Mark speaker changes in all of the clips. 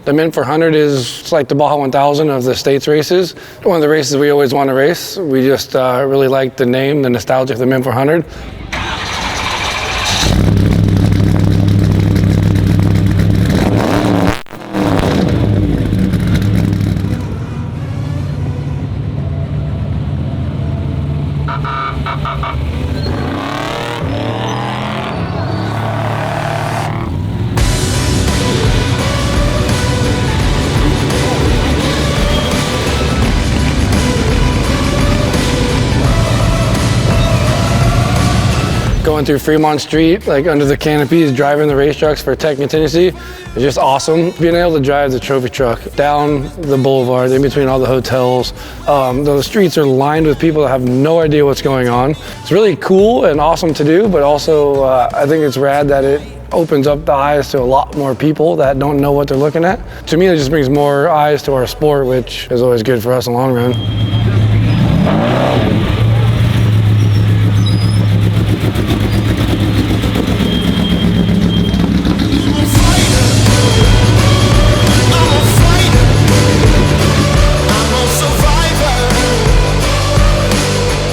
Speaker 1: The Mint 400 is like the Baja 1000 of the States races. One of the races we always want to race. We just really like the name, the nostalgia of the Mint 400. Going through Fremont Street, like under the canopies, driving the race trucks for tech contingency, is just awesome. Being able to drive the trophy truck down the boulevard, in between all the hotels. The streets are lined with people that have no idea what's going on. It's really cool and awesome to do, but also I think it's rad that it opens up the eyes to a lot more people that don't know what they're looking at. To me, it just brings more eyes to our sport, which is always good for us in the long run.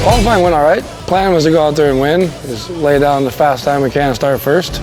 Speaker 1: Qualifying went all right. Plan was to go out there and win. Just lay down the fast time we can and start first.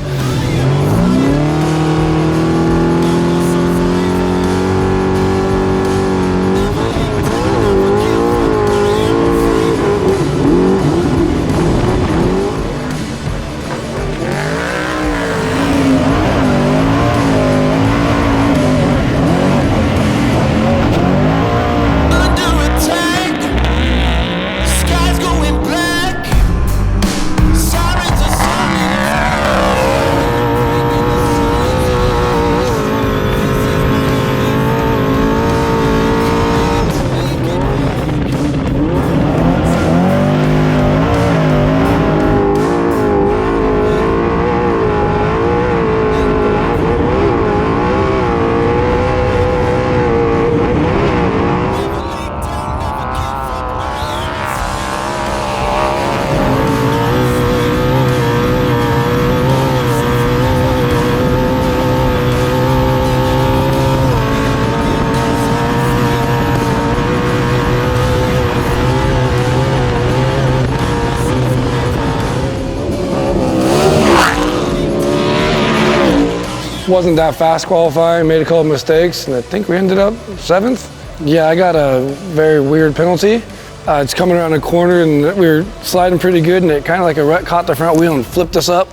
Speaker 1: Wasn't that fast qualifying, made a couple mistakes, and I think we ended up 7th. Yeah, I got a very weird penalty. It's coming around a corner and we were sliding pretty good, and it kind of like a rut caught the front wheel and flipped us up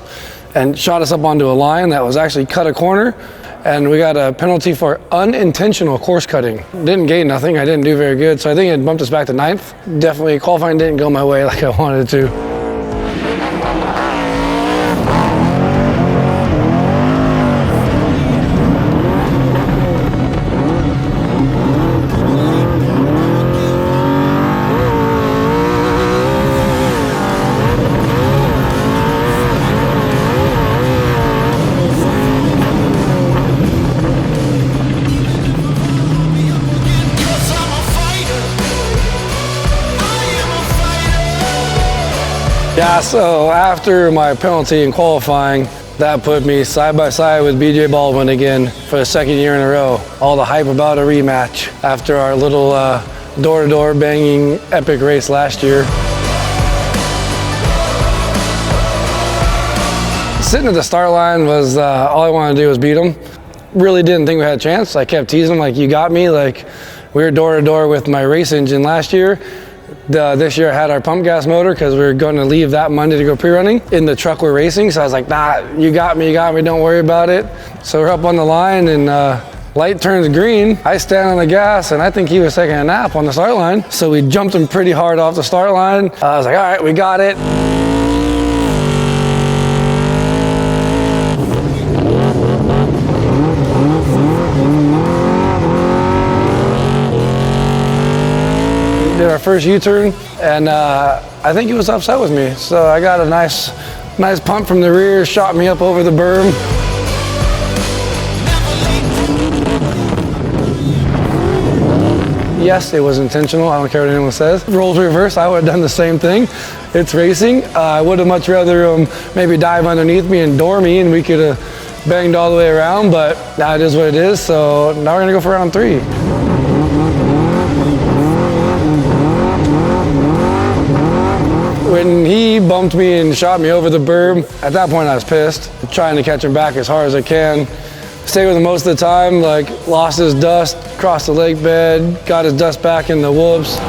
Speaker 1: and shot us up onto a line that was actually cut a corner. And we got a penalty for unintentional course cutting. Didn't gain nothing, I didn't do very good, so I think it bumped us back to 9th. Definitely qualifying didn't go my way like I wanted it to. Yeah, so after my penalty in qualifying, that put me side by side with BJ Baldwin again for the 2nd year in a row. All the hype about a rematch after our little door-to-door banging epic race last year. Sitting at the start line was all I wanted to do was beat him. Really didn't think we had a chance. I kept teasing him like, you got me. Like, we were door-to-door with my race engine last year. This year I had our pump gas motor because we were going to leave that Monday to go pre-running. In the truck we're racing, so I was like, nah, you got me, don't worry about it. So we're up on the line and light turns green. I stand on the gas and I think he was taking a nap on the start line. So we jumped him pretty hard off the start line. I was like, all right, we got it. Did our first U-turn, and I think he was upset with me. So I got a nice pump from the rear, shot me up over the berm. Yes, it was intentional. I don't care what anyone says. Roles reverse, I would have done the same thing. It's racing. I would have much rather maybe dive underneath me and door me, and we could have banged all the way around, but now it is what it is. So now we're gonna go for round 3. When he bumped me and shot me over the berm, at that point I was pissed, trying to catch him back as hard as I can. Stayed with him most of the time, like lost his dust, crossed the lake bed, got his dust back in the whoops.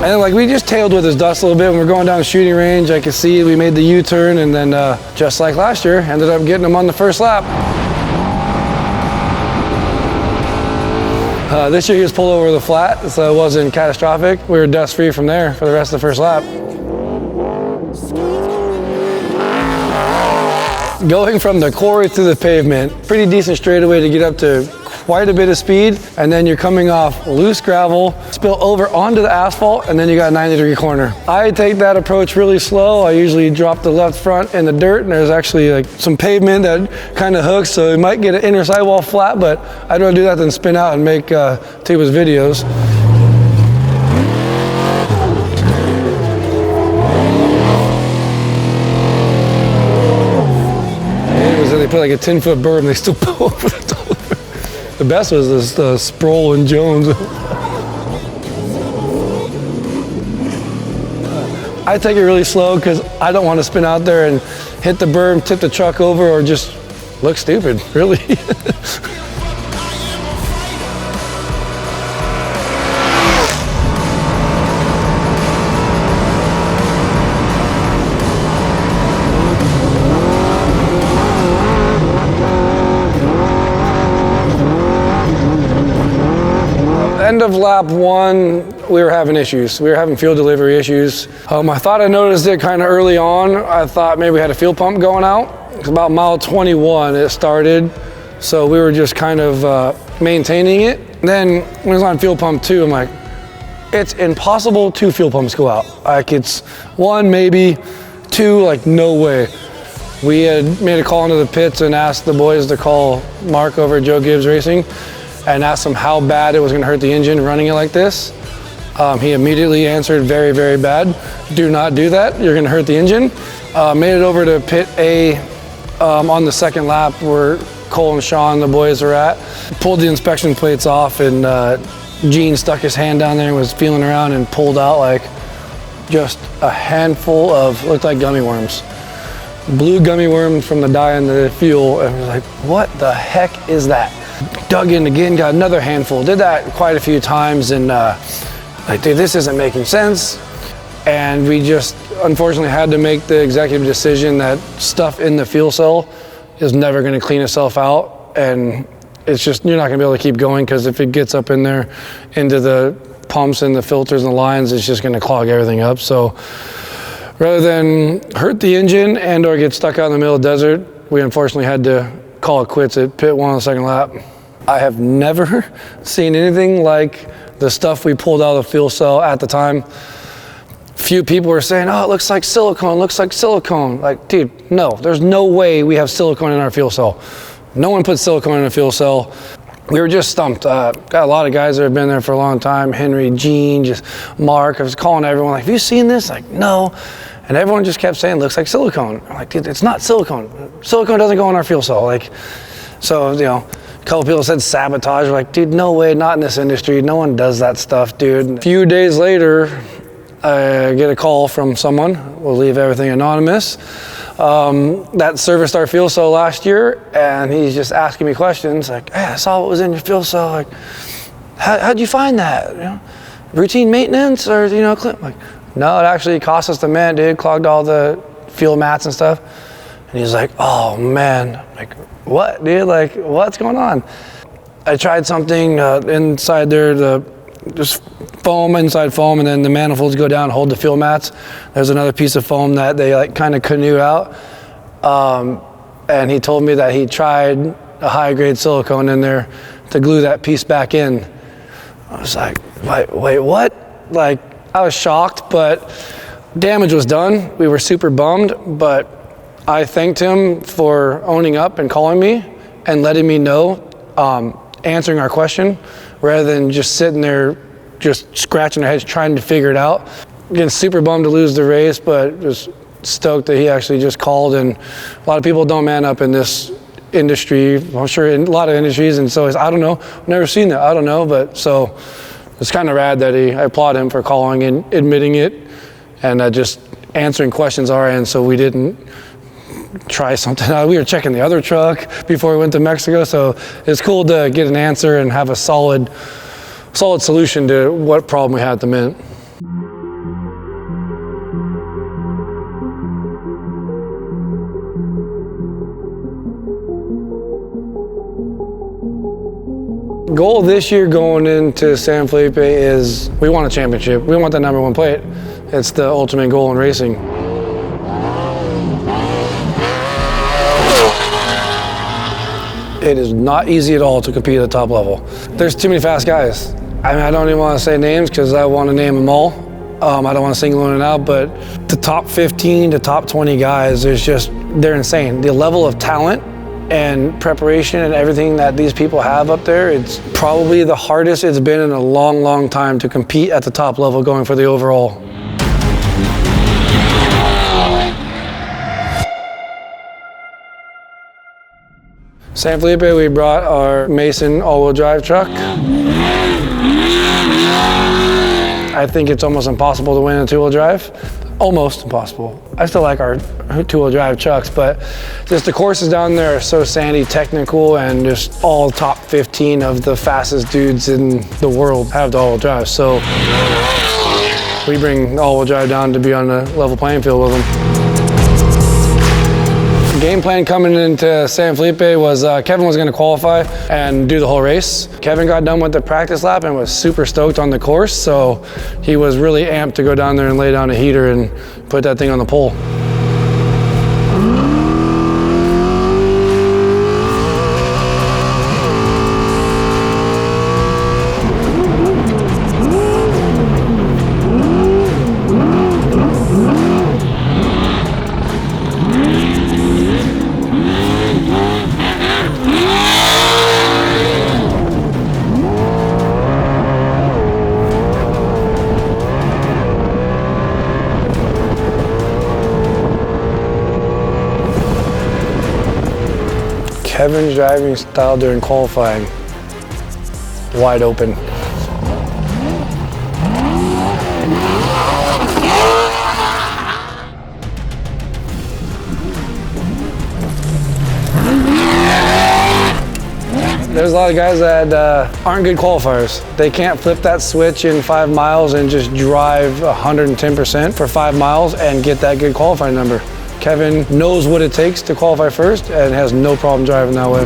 Speaker 1: And like we just tailed with his dust a little bit when we were going down the shooting range. I could see we made the U-turn, and then just like last year, ended up getting him on the first lap. This year he was pulled over the flat, so it wasn't catastrophic. We were dust free from there for the rest of the first lap. Going from the quarry to the pavement, pretty decent straightaway to get up to quite a bit of speed, and then you're coming off loose gravel, spill over onto the asphalt, and then you got a 90-degree corner. I take that approach really slow. I usually drop the left front in the dirt, and there's actually like some pavement that kind of hooks, so you might get an inner sidewall flat, but I'd rather do that than spin out and make Tiba's videos. They put like a 10-foot berm, they still pull over the top. The best was this Sproul and Jones. I take it really slow because I don't want to spin out there and hit the berm, tip the truck over, or just look stupid, really. End of lap 1, we were having issues. We were having fuel delivery issues. I thought I noticed it kind of early on. I thought maybe we had a fuel pump going out. It's about mile 21 it started. So we were just kind of maintaining it. And then when it was on fuel pump 2, I'm like, it's impossible 2 fuel pumps go out. Like it's 1, maybe 2, like no way. We had made a call into the pits and asked the boys to call Mark over at Joe Gibbs Racing and asked him how bad it was gonna hurt the engine running it like this. He immediately answered, very, very bad. Do not do that, you're gonna hurt the engine. Made it over to pit A on the second lap where Cole and Sean, the boys, were at. Pulled the inspection plates off, and Gene stuck his hand down there and was feeling around and pulled out like just a handful of, looked like gummy worms. Blue gummy worms from the dye in the fuel, and I was like, what the heck is that? Dug in again, got another handful. Did that quite a few times, and like, dude, this isn't making sense. And we just unfortunately had to make the executive decision that stuff in the fuel cell is never going to clean itself out, and it's just, you're not going to be able to keep going, because if it gets up in there into the pumps and the filters and the lines, it's just going to clog everything up. So rather than hurt the engine and or get stuck out in the middle of the desert, we unfortunately had to call it quits at pit 1 on the second lap. I have never seen anything like the stuff we pulled out of the fuel cell at the time. Few people were saying, oh, it looks like silicone, looks like silicone. Like, dude, no, there's no way we have silicone in our fuel cell. No one puts silicone in a fuel cell. We were just stumped. Got a lot of guys that have been there for a long time. Henry, Gene, just Mark. I was calling everyone like, have you seen this? Like, no. And everyone just kept saying, looks like silicone. I'm like, dude, it's not silicone. Silicone doesn't go in our fuel cell. Like, so, you know, a couple people said sabotage. We're like, dude, no way, not in this industry. No one does that stuff, dude. A few days later, I get a call from someone. We'll leave everything anonymous. That serviced our fuel cell last year, and he's just asking me questions like, hey, I saw what was in your fuel cell. Like, how'd you find that? You know, routine maintenance, or, you know, like, no, it actually cost us the mint, dude. Clogged all the fuel mats and stuff. And he's like, oh man. I'm like, what, dude? Like, what's going on? I tried something inside there, just foam, inside foam, and then the manifolds go down and hold the fuel mats. There's another piece of foam that they like kind of canoe out. And he told me that he tried a high grade silicone in there to glue that piece back in. I was like, wait, what? Like, I was shocked, but damage was done. We were super bummed, but I thanked him for owning up and calling me and letting me know, answering our question rather than just sitting there just scratching their heads trying to figure it out. Getting super bummed to lose the race, but just stoked that he actually just called. And a lot of people don't man up in this industry. I'm sure in a lot of industries, and so I don't know, never seen that, I don't know, but so it's kind of rad that I applaud him for calling and admitting it, and just answering questions our end, so we didn't try something out. We were checking the other truck before we went to Mexico, so it's cool to get an answer and have a solid solution to what problem we had at the Mint. Goal this year going into San Felipe is we want a championship. We want the #1 plate. It's the ultimate goal in racing. It is not easy at all to compete at the top level. There's too many fast guys. I mean, I don't even want to say names because I want to name them all. I don't want to single one out, but the top 15 to top 20 guys, they're insane. The level of talent and preparation and everything that these people have up there, it's probably the hardest it's been in a long, long time to compete at the top level going for the overall. San Felipe, we brought our Mason all-wheel drive truck. I think it's almost impossible to win a two-wheel drive. Almost impossible. I still like our two-wheel drive trucks, but just the courses down there are so sandy, technical, and just all top 15 of the fastest dudes in the world have the all-wheel drive. So we bring all-wheel drive down to be on a level playing field with them. Game plan coming into San Felipe was Kevin was going to qualify and do the whole race. Kevin got done with the practice lap and was super stoked on the course, so he was really amped to go down there and lay down a heater and put that thing on the pole. Kevin's driving style during qualifying, wide open. There's a lot of guys that aren't good qualifiers. They can't flip that switch in 5 miles and just drive 110% for 5 miles and get that good qualifying number. Kevin knows what it takes to qualify first and has no problem driving that way.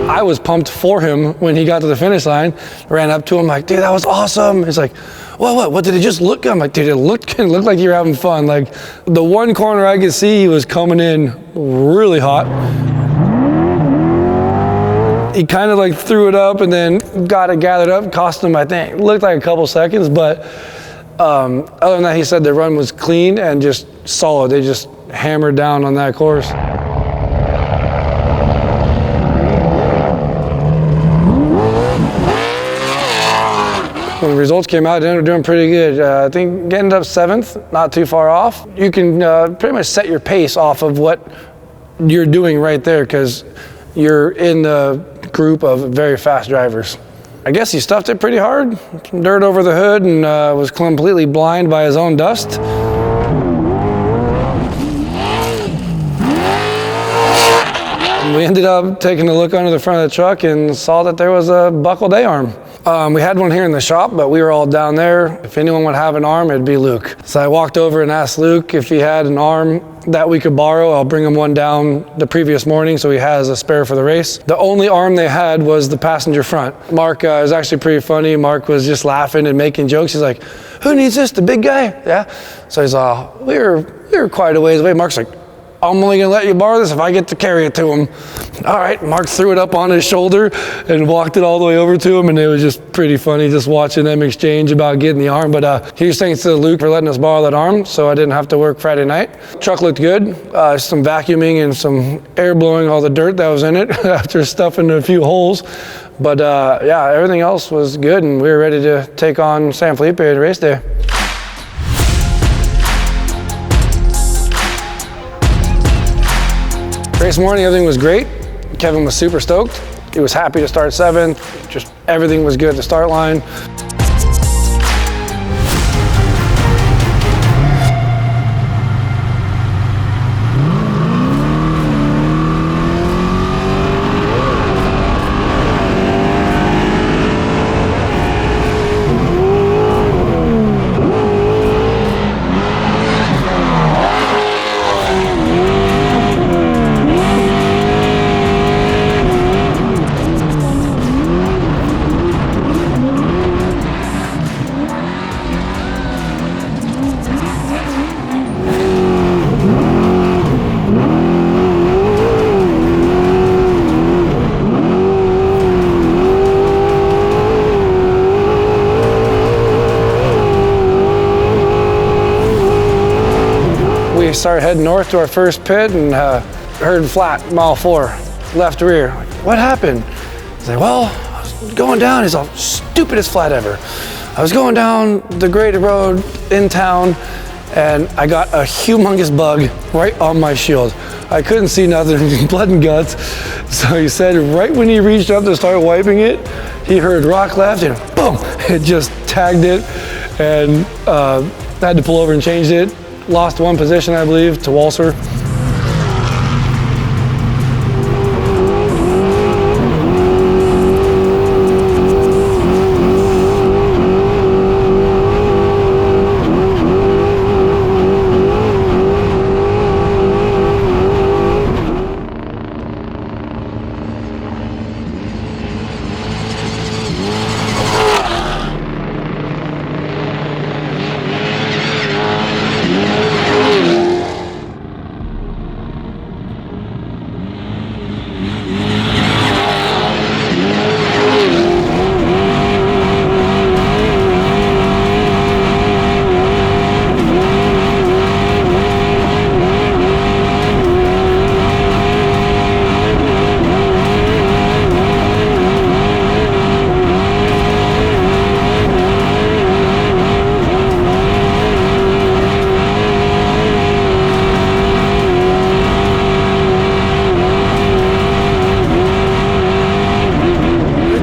Speaker 1: I was pumped for him when he got to the finish line. Ran up to him like, dude, that was awesome. He's like, what did it just look? I'm like, dude, it looked like you were having fun. Like the one corner I could see, he was coming in really hot. He kind of like threw it up and then got it gathered up. Cost him, I think, looked like a couple seconds, but other than that, he said the run was clean and just solid. They just hammered down on that course. When the results came out, they ended up doing pretty good. I think ended up 7th, not too far off. You can pretty much set your pace off of what you're doing right there because you're in the group of very fast drivers. I guess he stuffed it pretty hard, some dirt over the hood, and was completely blind by his own dust. We ended up taking a look under the front of the truck and saw that there was a buckled A-arm. We had one here in the shop, but we were all down there. If anyone would have an arm, it'd be Luke. So I walked over and asked Luke if he had an arm that we could borrow. I'll bring him one down the previous morning so he has a spare for the race. The only arm they had was the passenger front. Mark is actually pretty funny. Mark was just laughing and making jokes. He's like, who needs this, the big guy? Yeah. So he's we were quite a ways away. Mark's like, I'm only gonna let you borrow this if I get to carry it to him. All right, Mark threw it up on his shoulder and walked it all the way over to him, and it was just pretty funny just watching them exchange about getting the arm. But huge thanks to Luke for letting us borrow that arm so I didn't have to work Friday night. Truck looked good, some vacuuming and some air blowing all the dirt that was in it after stuffing a few holes. But yeah, everything else was good, and we were ready to take on San Felipe at race day. Race morning, everything was great. Kevin was super stoked. He was happy to start 7th. Just everything was good at the start line. We started heading north to our first pit and heard flat, mile 4, left rear. Like, what happened? He's like, well, I was going down. He's all, stupidest flat ever. I was going down the graded road in town and I got a humongous bug right on my shield. I couldn't see nothing, blood and guts. So he said right when he reached up to start wiping it, he heard rock left and boom, it just tagged it and had to pull over and change it. Lost 1 position, I believe, to Walser.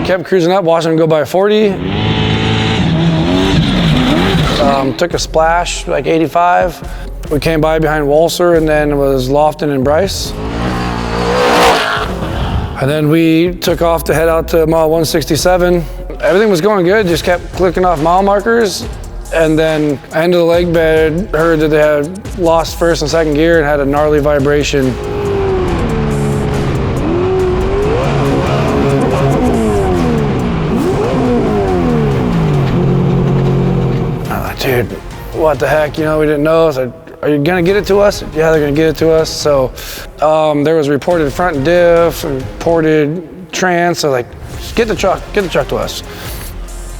Speaker 1: Kept cruising up, watching him go by 40. Took a splash, like 85. We came by behind Walser and then it was Lofton and Bryce. And then we took off to head out to mile 167. Everything was going good, just kept clicking off mile markers. And then end of the leg bed, heard that they had lost first and second gear and had a gnarly vibration. Dude, what the heck, you know, we didn't know. So, are you gonna get it to us? Yeah, they're gonna get it to us. So there was reported front diff, reported trans, so like, just get the truck to us.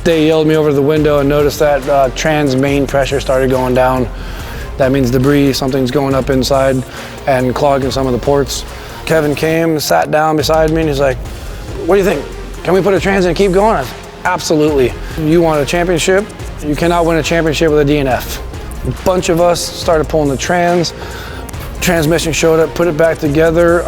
Speaker 1: They yelled me over the window and noticed that trans main pressure started going down. That means debris, something's going up inside and clogging some of the ports. Kevin came, sat down beside me and he's like, what do you think? Can we put a trans in and keep going? I said, absolutely. You want a championship? You cannot win a championship with a DNF. A bunch of us started pulling the transmission showed up, put it back together.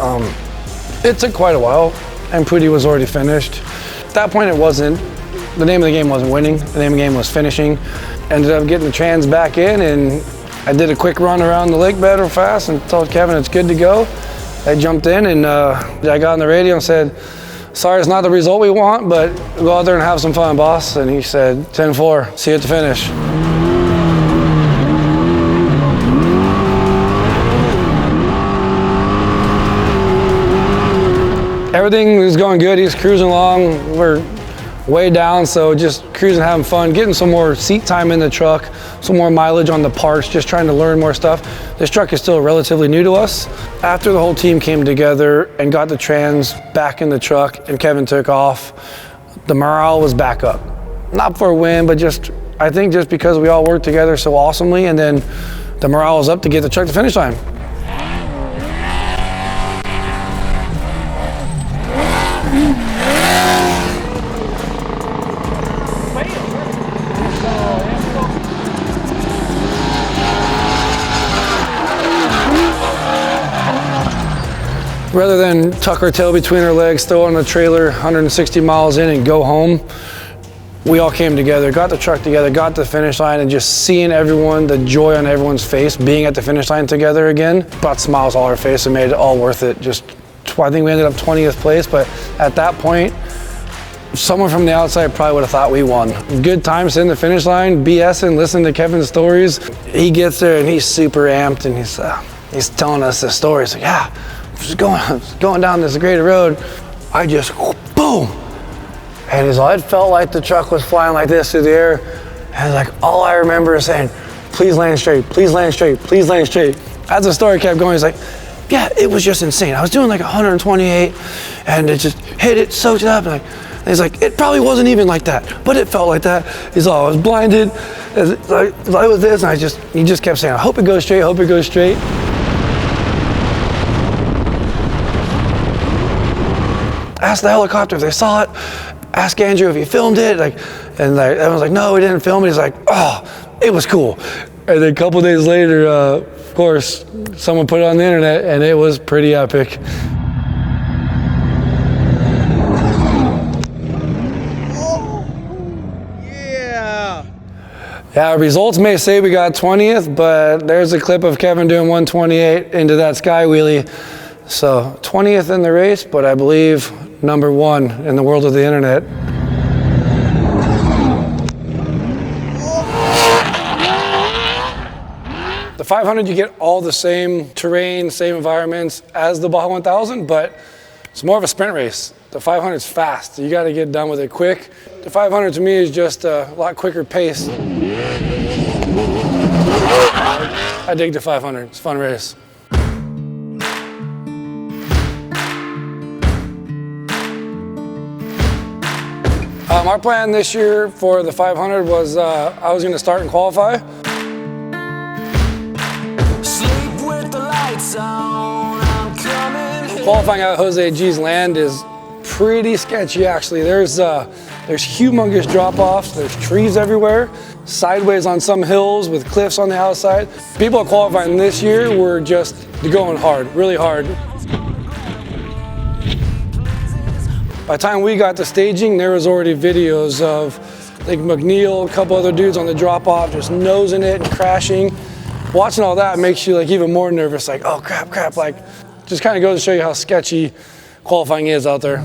Speaker 1: It took quite a while and Pudi was already finished. At that point the name of the game wasn't winning, the name of the game was finishing. Ended up getting the trans back in and I did a quick run around the lake bed real fast and told Kevin it's good to go. I jumped in and I got on the radio and said, sorry it's not the result we want, but go out there and have some fun, boss. And he said, 10-4, see you at the finish. Everything was going good. He's cruising along. We're way down, so just cruising, having fun, getting some more seat time in the truck, some more mileage on the parts, just trying to learn more stuff. This truck is still relatively new to us. After the whole team came together and got the trans back in the truck and Kevin took off, the morale was back up. Not for a win, but just, I think just because we all worked together so awesomely, and then the morale was up to get the truck to finish line. Rather than tuck our tail between our legs, throw on the trailer 160 miles in and go home, we all came together, got the truck together, got to the finish line, and just seeing everyone, the joy on everyone's face, being at the finish line together again, brought smiles all our face and made it all worth it. Just, I think we ended up 20th place, but at that point, someone from the outside probably would have thought we won. Good time sitting the finish line, BSing, listening to Kevin's stories. He gets there and he's super amped, and he's telling us the story. He's like, yeah, just going down this great road, I just, boom. And it felt like the truck was flying like this through the air. And like, all I remember is saying, please land straight, please land straight, please land straight. As the story kept going, he's like, yeah, it was just insane. I was doing like 128 and it just hit it, soaked it up. And he's like, it probably wasn't even like that, but it felt like that. He's all, I was blinded. Like with this, and he just kept saying, I hope it goes straight, hope it goes straight. Ask the helicopter if they saw it. Ask Andrew if he filmed it. And everyone's like, no, we didn't film it. He's like, oh, it was cool. And then a couple days later, of course, someone put it on the internet, and it was pretty epic. Yeah, our results may say we got 20th, but there's a clip of Kevin doing 128 into that sky wheelie. So 20th in the race, but I believe #1 in the world of the internet. The 500, you get all the same terrain, same environments as the Baja 1000, but it's more of a sprint race. The 500 is fast. You got to get done with it quick. The 500 to me is just a lot quicker pace. I dig the 500. It's a fun race. Our plan this year for the 500 was I was going to start and qualify. Sleep with the lights on, I'm coming. Qualifying at Jose G's land is pretty sketchy, actually. There's humongous drop-offs. There's trees everywhere, sideways on some hills with cliffs on the outside. People qualifying this year were just going hard, really hard. By the time we got to staging, there was already videos of like McNeil, a couple other dudes on the drop-off, just nosing it and crashing. Watching all that makes you like even more nervous, like, oh crap, like, just kind of goes to show you how sketchy qualifying is out there.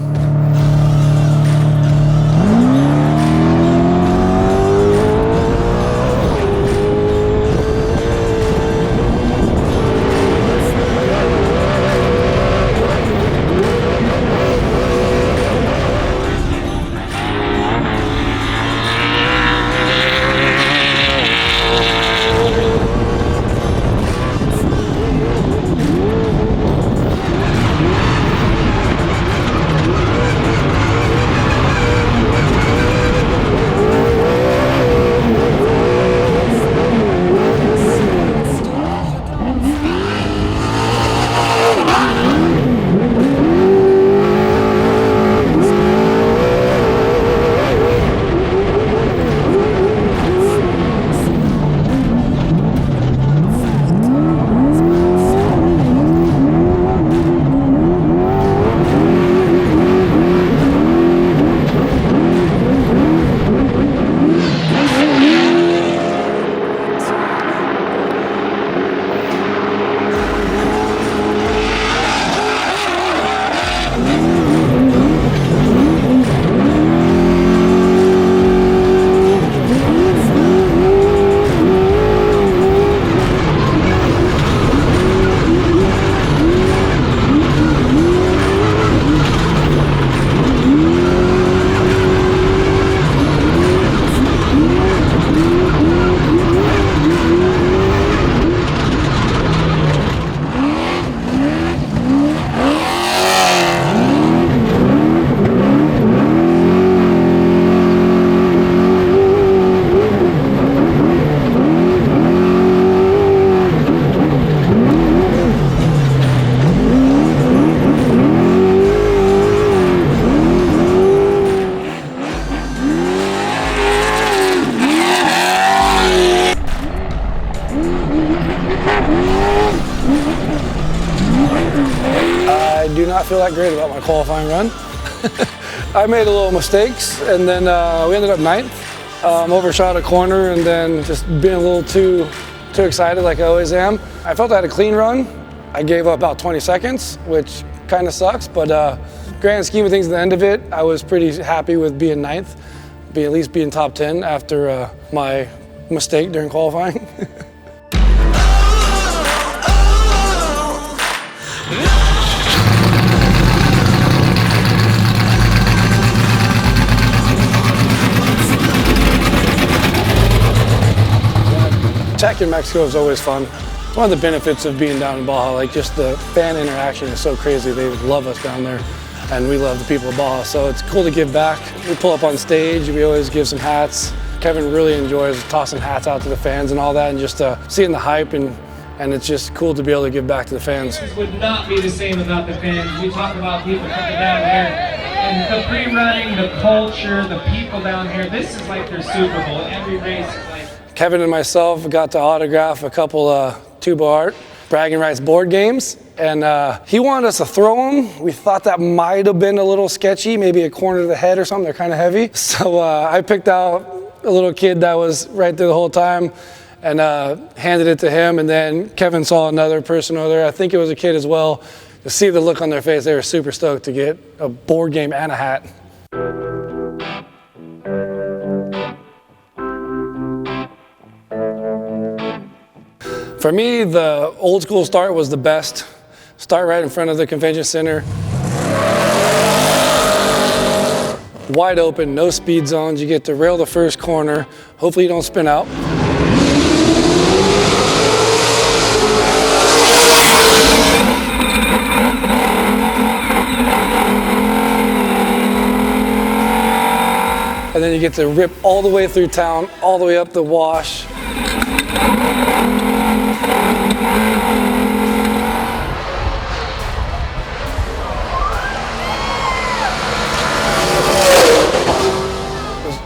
Speaker 1: that great about my qualifying run. I made a little mistakes, and then we ended up ninth. Overshot a corner, and then just being a little too excited like I always am. I felt I had a clean run. I gave up about 20 seconds, which kind of sucks, but grand scheme of things at the end of it, I was pretty happy with being ninth, at least being top 10 after my mistake during qualifying. Tech in Mexico is always fun. It's one of the benefits of being down in Baja, like just the fan interaction is so crazy. They love us down there, and we love the people of Baja, so it's cool to give back. We pull up on stage, we always give some hats. Kevin really enjoys tossing hats out to the fans and all that, and just seeing the hype, and it's just cool to be able to give back to the fans.
Speaker 2: It would not be the same without the fans. We talk about people coming down here, and the pre-running, the culture, the people down here, this is like their Super Bowl. Every race is like...
Speaker 1: Kevin and myself got to autograph a couple Tuba Art bragging rights board games, and he wanted us to throw them. We thought that might have been a little sketchy, maybe a corner to the head or something. They're kind of heavy. So I picked out a little kid that was right there the whole time and handed it to him, and then Kevin saw another person over there. I think it was a kid as well. To see the look on their face, they were super stoked to get a board game and a hat. For me, the old school start was the best. Start right in front of the convention center. Wide open, no speed zones. You get to rail the first corner. Hopefully you don't spin out. And then you get to rip all the way through town, all the way up the wash.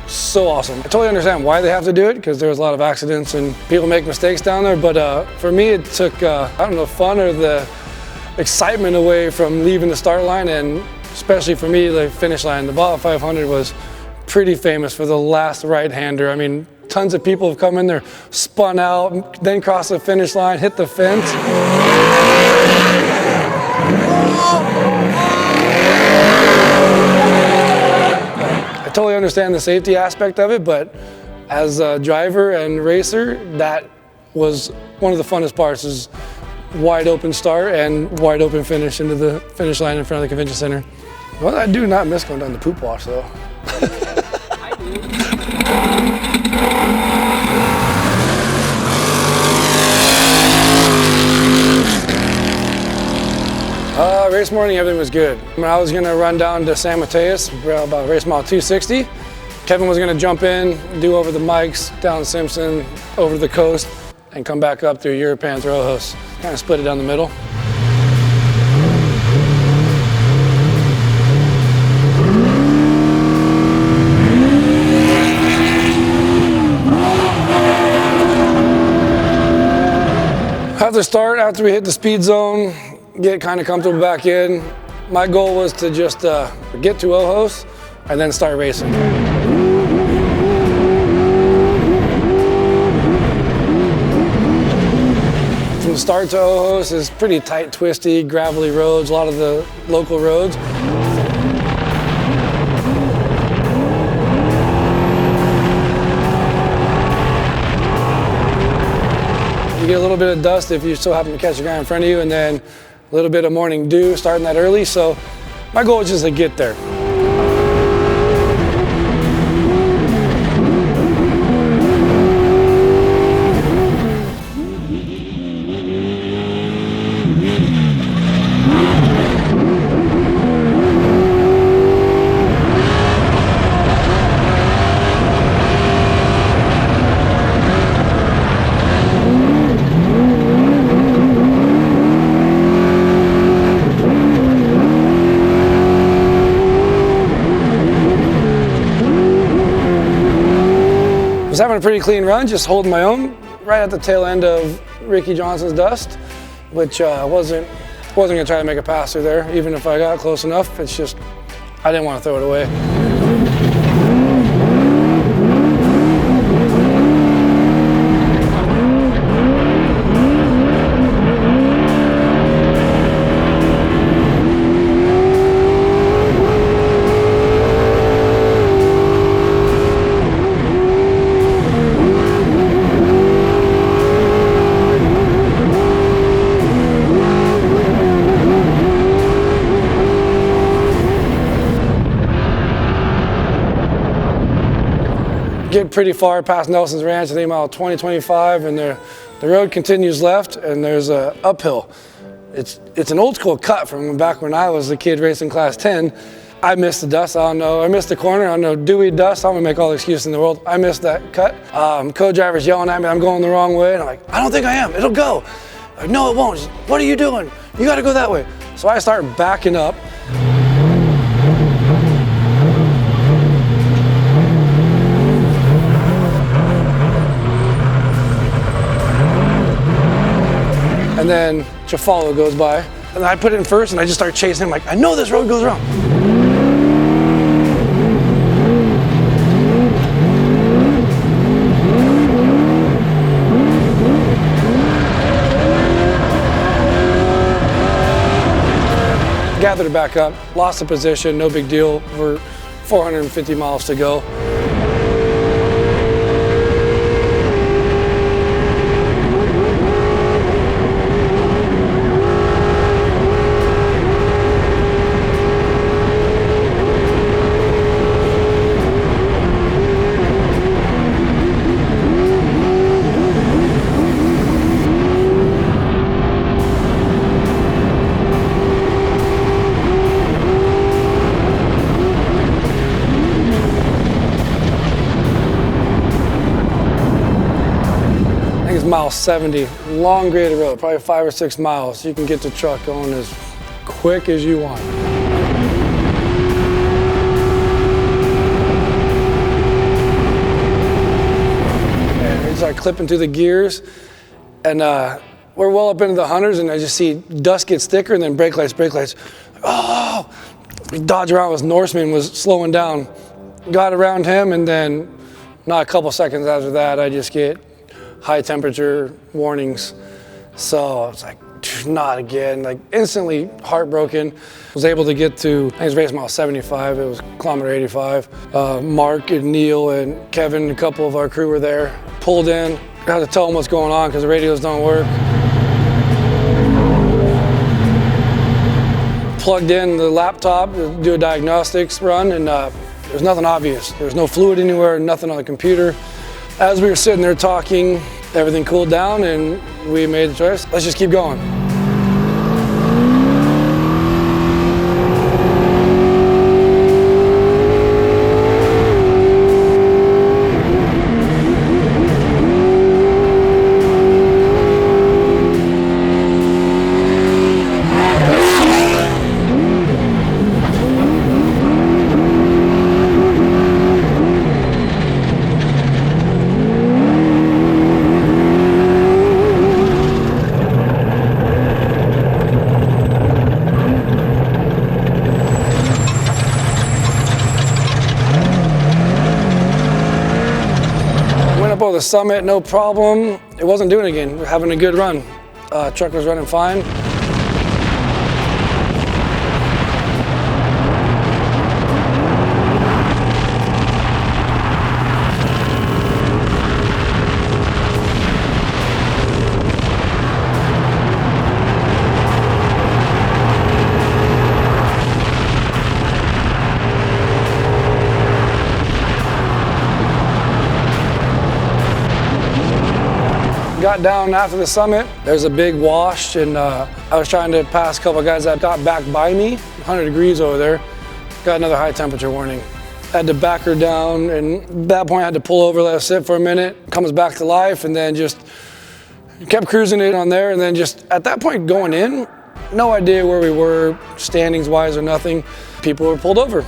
Speaker 1: So awesome. I totally understand why they have to do it, because there's a lot of accidents and people make mistakes down there, but for me it took, I don't know, fun or the excitement away from leaving the start line, and especially for me, the finish line. The Baja 500 was pretty famous for the last right-hander. I mean, tons of people have come in there, spun out, then crossed the finish line, hit the fence. I totally understand the safety aspect of it, but as a driver and racer, that was one of the funnest parts, is wide open start and wide open finish into the finish line in front of the convention center. Well, I do not miss going down the poop wash though.
Speaker 2: I do.
Speaker 1: Race morning, everything was good. When I was gonna run down to San Mateus, about race mile 260, Kevin was gonna jump in, do over the mics, down Simpson, over the coast, and come back up through Europan to Rojos. Kind of split it down the middle. After we hit the speed zone, get kind of comfortable back in. My goal was to just get to Ojos and then start racing. From start to Ojos is pretty tight, twisty, gravelly roads, a lot of the local roads. You get a little bit of dust if you still happen to catch a guy in front of you, and then a little bit of morning dew starting that early. So my goal is just to get there. Was having a pretty clean run, just holding my own right at the tail end of Ricky Johnson's dust, which wasn't Wasn't gonna try to make a pass through there, even if I got close enough. It's just, I didn't want to throw it away. Get pretty far past Nelson's Ranch, I think about 20, 25, and the road continues left, and there's a uphill. It's an old school cut from back when I was a kid racing class 10. I missed the dust, I don't know. I missed the corner, I don't know, dewy dust. I'm gonna make all the excuses in the world. I missed that cut. Co-driver's yelling at me, I'm going the wrong way, and I'm like, I don't think I am, it'll go. Like, no, it won't. What are you doing? You gotta go that way. So I start backing up. And then Chafalo goes by, and I put it in first, and I just start chasing him like, I know this road goes around. Gathered it back up, lost the position, no big deal. We're 450 miles to go. Mile 70, long graded road, probably 5 or 6 miles. You can get the truck going as quick as you want. And we start clipping through the gears, and we're well up into the hundreds, and I just see dust gets thicker, and then brake lights. Oh! We dodge around with Norseman was slowing down. Got around him, and then not a couple seconds after that, I just get high temperature warnings. So it's like, not again, like instantly heartbroken. Was able to get to, I think it was race mile 75, it was kilometer 85. Mark and Neil and Kevin, a couple of our crew were there. Pulled in, had to tell them what's going on because the radios don't work. Plugged in the laptop to do a diagnostics run, and there's nothing obvious. There's no fluid anywhere, nothing on the computer. As we were sitting there talking, everything cooled down and we made the choice, let's just keep going. The summit, no problem. It wasn't doing it again. We're having a good run. Truck was running fine. Got down after the summit, there's a big wash, and I was trying to pass a couple of guys that got back by me, 100 degrees over there. Got another high temperature warning. Had to back her down, and at that point I had to pull over, let her sit for a minute, comes back to life, and then just kept cruising it on there, and then just at that point going in, no idea where we were, standings wise or nothing. People were pulled over.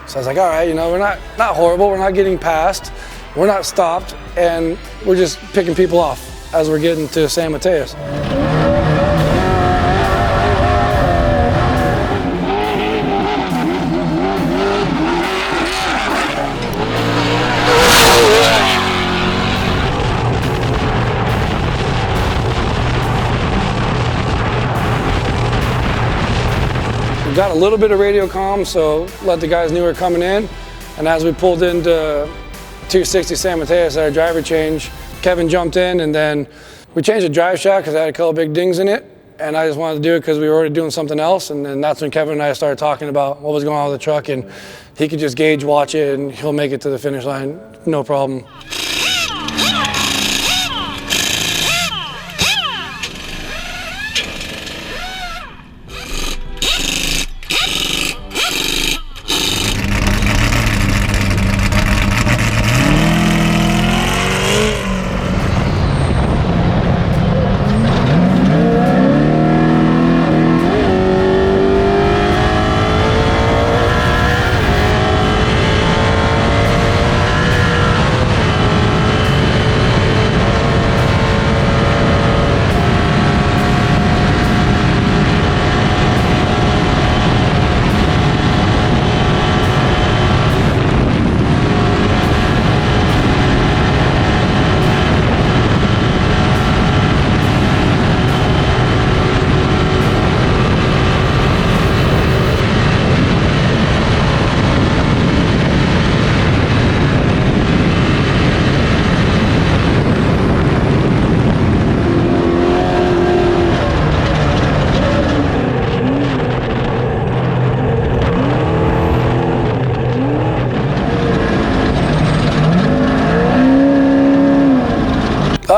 Speaker 1: So I was like, all right, you know, we're not horrible, we're not getting passed, we're not stopped, and we're just picking people off as we're getting to San Mateos. We got a little bit of radio comm, so let the guys knew we were coming in. And as we pulled into 260 San Mateos at our driver change, Kevin jumped in, and then we changed the drive shaft because it had a couple big dings in it. And I just wanted to do it because we were already doing something else. And then that's when Kevin and I started talking about what was going on with the truck, and he could just gauge, watch it, and he'll make it to the finish line, no problem.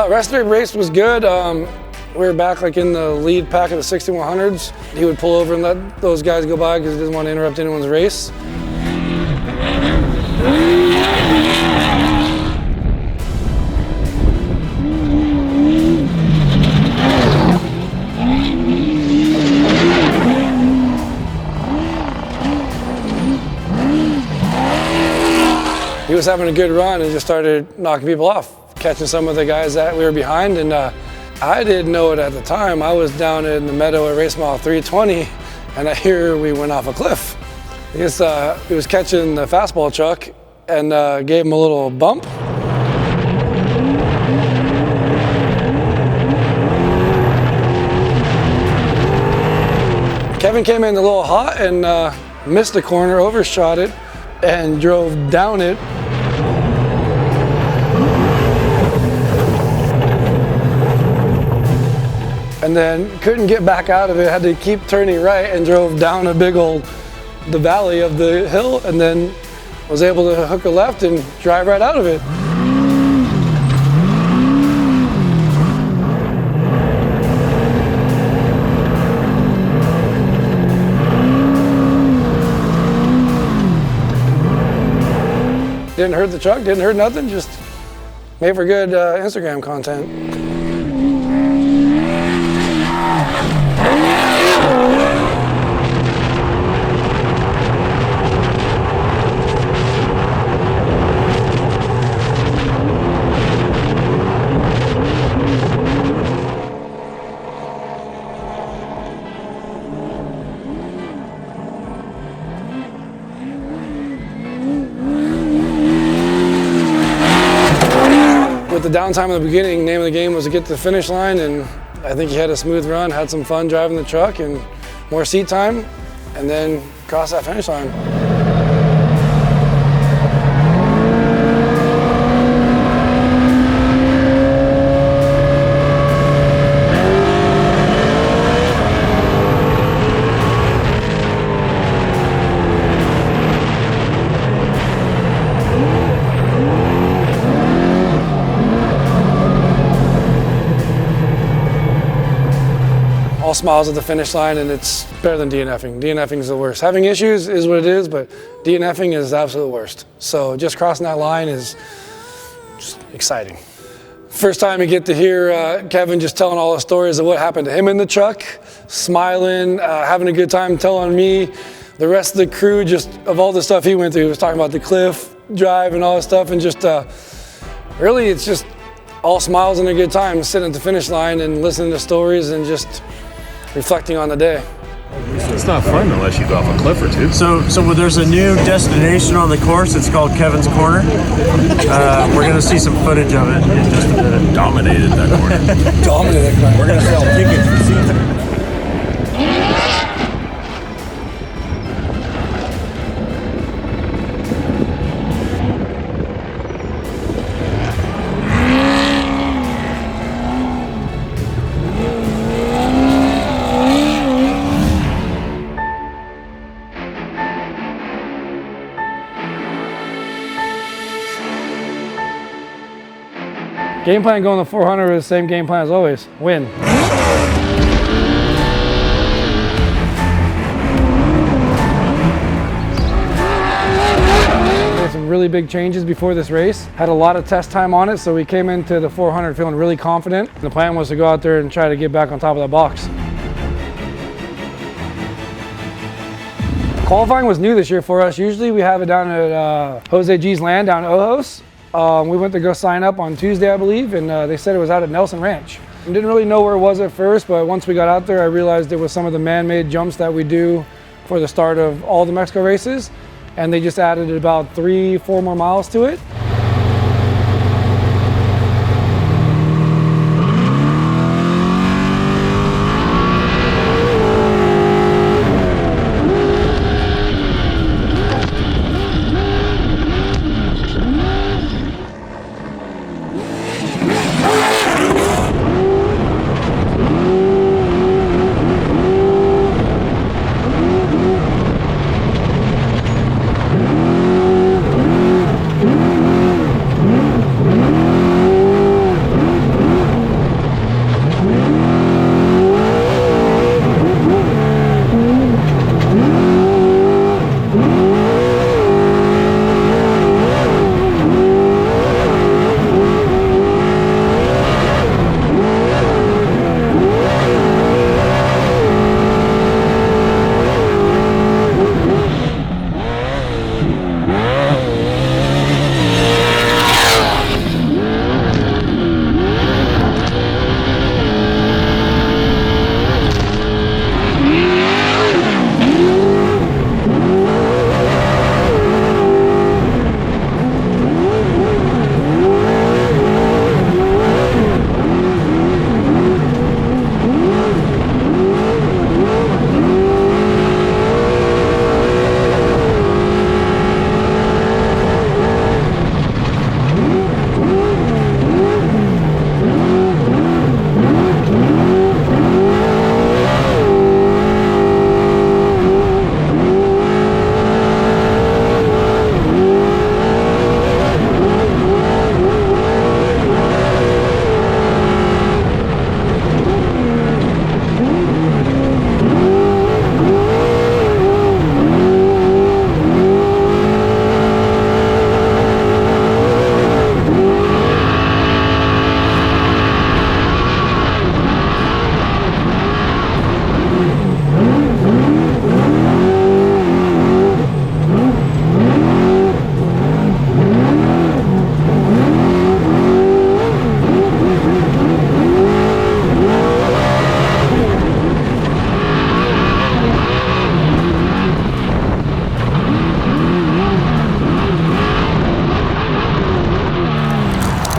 Speaker 1: Rest of the race was good. We were back like in the lead pack of the 6100s. He would pull over and let those guys go by because he didn't want to interrupt anyone's race. He was having a good run and just started knocking people off, catching some of the guys that we were behind, and I didn't know it at the time. I was down in the meadow at race mile 320, and I hear we went off a cliff. He was catching the fastball truck and gave him a little bump. Kevin came in a little hot and missed the corner, overshot it, and drove down it. And then couldn't get back out of it, had to keep turning right and drove down a big old, the valley of the hill, and then was able to hook a left and drive right out of it. Didn't hurt the truck, didn't hurt nothing, just made for good Instagram content. With the downtime in the beginning, name of the game was to get to the finish line, and I think he had a smooth run, had some fun driving the truck and more seat time, and then cross that finish line. All smiles at the finish line, and it's better than DNFing. DNFing is the worst. Having issues is what it is, but DNFing is the absolute worst. So just crossing that line is just exciting. First time you get to hear Kevin just telling all the stories of what happened to him in the truck, smiling, having a good time telling me, the rest of the crew, just of all the stuff he went through. He was talking about the cliff drive and all this stuff, and just really it's just all smiles and a good time, sitting at the finish line and listening to stories and just reflecting on the day.
Speaker 3: It's not fun unless you go off a cliff or two.
Speaker 4: So there's a new destination on the course. It's called Kevin's Corner. We're going to see some footage of it in just a minute.
Speaker 3: Dominated that corner.
Speaker 4: Dominated that corner. We're going to sell tickets for seats.
Speaker 1: Game plan going to 400 was the same game plan as always, win. Made some really big changes before this race. Had a lot of test time on it, so we came into the 400 feeling really confident. The plan was to go out there and try to get back on top of that box. Qualifying was new this year for us. Usually we have it down at Jose G's land down at Ojos. We went to go sign up on Tuesday, I believe, and they said it was out at Nelson Ranch. I didn't really know where it was at first, but once we got out there, I realized it was some of the man-made jumps that we do for the start of all the Mexico races, and they just added about 3-4 more miles to it.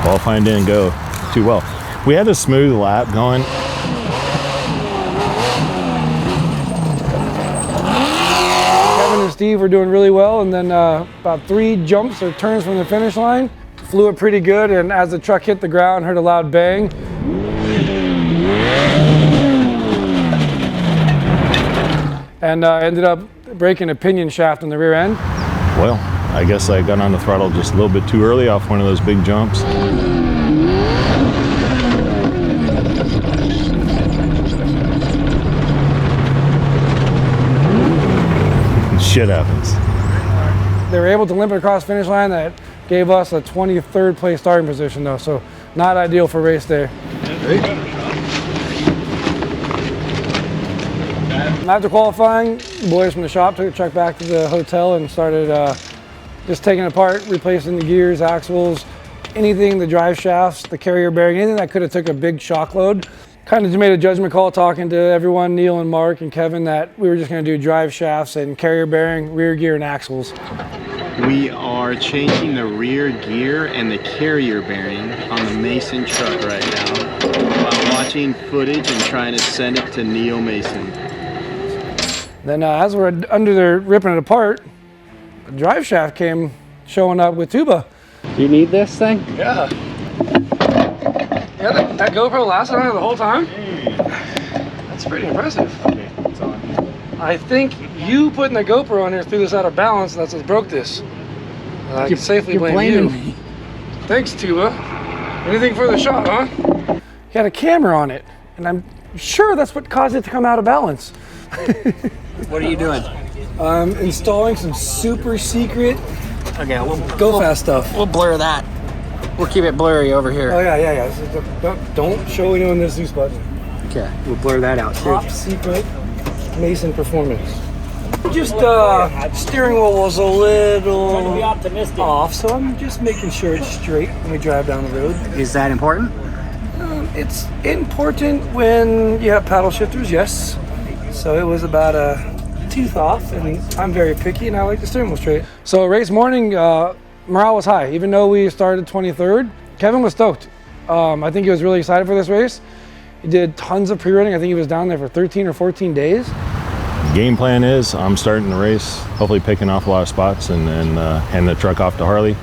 Speaker 3: Qualifying didn't go too well. We had a smooth lap going.
Speaker 1: Kevin and Steve were doing really well, and then about 3 jumps or turns from the finish line, flew it pretty good, and as the truck hit the ground, heard a loud bang. And ended up breaking a pinion shaft in the rear end.
Speaker 3: Well, I guess I got on the throttle just a little bit too early off one of those big jumps. Shit happens.
Speaker 1: They were able to limp it across the finish line. That gave us a 23rd place starting position though, so not ideal for race day. After qualifying, the boys from the shop took the truck back to the hotel and started just taking it apart, replacing the gears, axles, anything, the drive shafts, the carrier bearing, anything that could have took a big shock load. Kind of just made a judgment call talking to everyone, Neil and Mark and Kevin, that we were just going to do drive shafts and carrier bearing, rear gear and axles.
Speaker 5: We are changing the rear gear and the carrier bearing on the Mason truck right now while watching footage and trying to send it to Neil Mason.
Speaker 1: Then as we're under there ripping it apart, the drive shaft came showing up with tuba.
Speaker 6: Do you need this thing?
Speaker 1: Yeah. Yeah, that GoPro lasted on it the whole time? That's pretty impressive.
Speaker 6: Okay, it's on.
Speaker 1: I think you putting the GoPro on here threw this out of balance, and that's what broke this. I can safely blame you.
Speaker 6: Me.
Speaker 1: Thanks, Tuba. Anything for the shot, huh? He had a camera on it, and I'm sure that's what caused it to come out of balance.
Speaker 7: What are you doing?
Speaker 1: I'm installing some super secret
Speaker 7: Okay,
Speaker 1: go fast stuff.
Speaker 7: We'll blur that. We'll keep it blurry over here.
Speaker 1: Oh yeah. So don't show anyone this Zeus button.
Speaker 7: Okay, we'll blur that out too.
Speaker 1: Top secret Mason performance. Just steering wheel was a little off, so I'm just making sure it's straight when we drive down the road.
Speaker 7: Is that important?
Speaker 1: It's important when you have paddle shifters, yes. So it was about a tooth off, and I'm very picky, and I like the steering wheel straight. So race morning, morale was high. Even though we started 23rd, Kevin was stoked. I think he was really excited for this race. He did tons of pre-running. I think he was down there for 13 or 14 days.
Speaker 3: Game plan is I'm starting the race, hopefully picking off a lot of spots and then hand the truck off to Harley.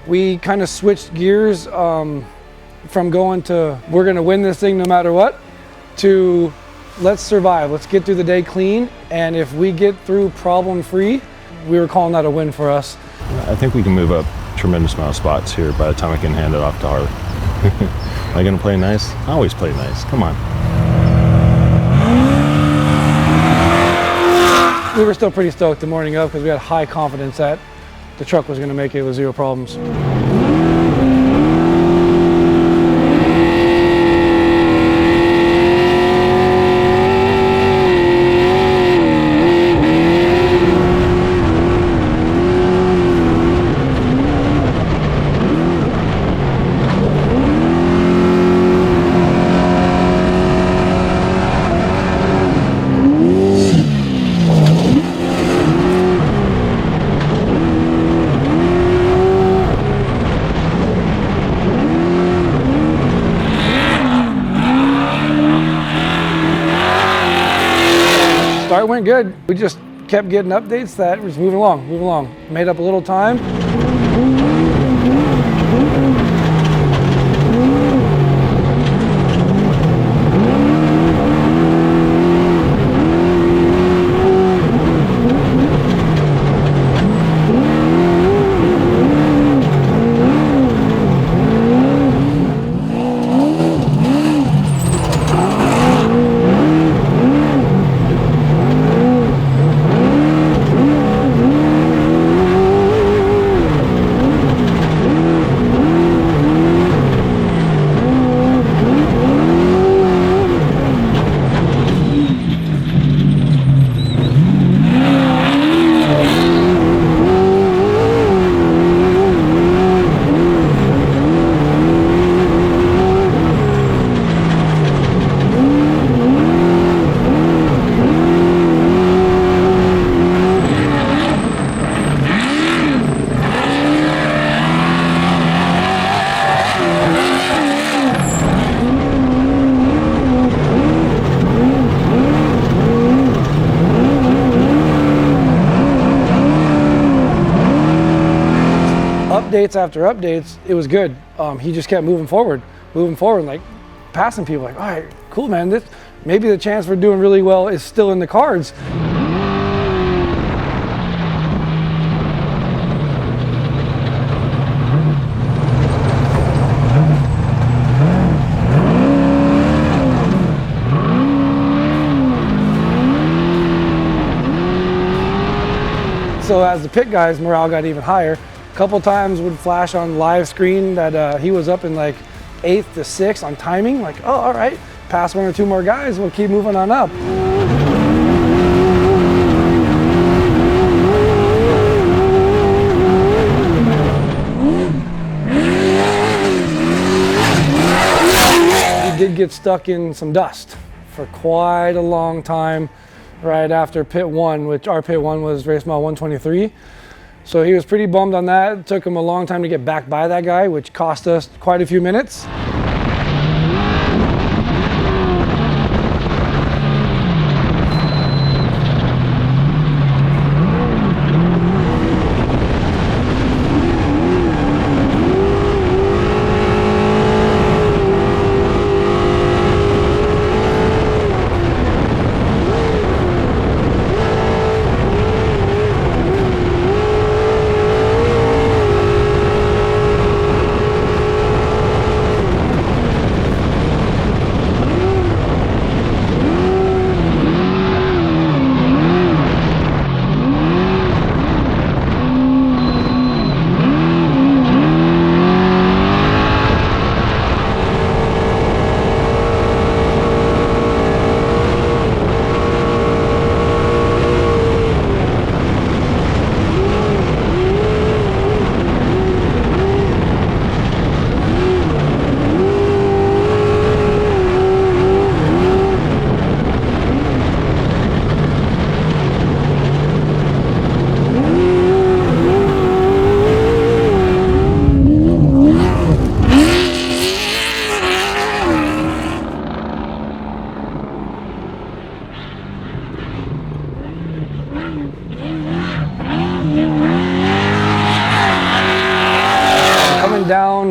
Speaker 1: We kind of switched gears from going to we're going to win this thing no matter what to let's survive. Let's get through the day clean. And if we get through problem-free, we were calling that a win for us.
Speaker 3: I think we can move up a tremendous amount of spots here by the time I can hand it off to Harley. Am I going to play nice? I always play nice. Come on.
Speaker 1: We were still pretty stoked the morning of because we had high confidence that the truck was going to make it with zero problems. Start went good. We just kept getting updates that was moving along. Made up a little time. Updates after updates, it was good. He just kept moving forward, like passing people. Like, all right, cool, man. This maybe the chance for doing really well is still in the cards. So as the pit guys, morale got even higher. A couple times would flash on live screen that he was up in like 8th to 6th on timing. Like, oh, all right, pass one or two more guys, we'll keep moving on up. He did get stuck in some dust for quite a long time right after pit 1, which our pit 1 was race mile 123. So he was pretty bummed on that. It took him a long time to get back by that guy, which cost us quite a few minutes.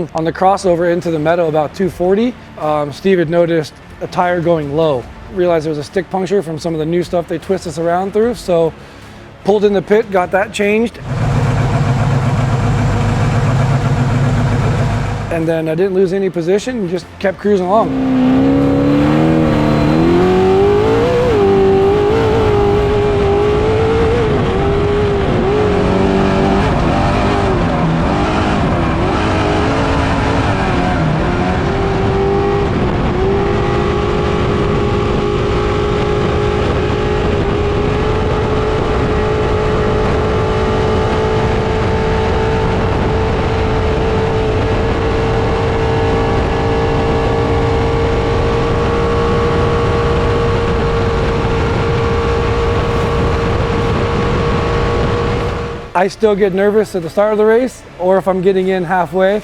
Speaker 1: down on the crossover into the meadow about 240, Steve had noticed a tire going low. Realized there was a stick puncture from some of the new stuff they twist us around through, so pulled in the pit, got that changed. And then I didn't lose any position, just kept cruising along. I still get nervous at the start of the race, or if I'm getting in halfway.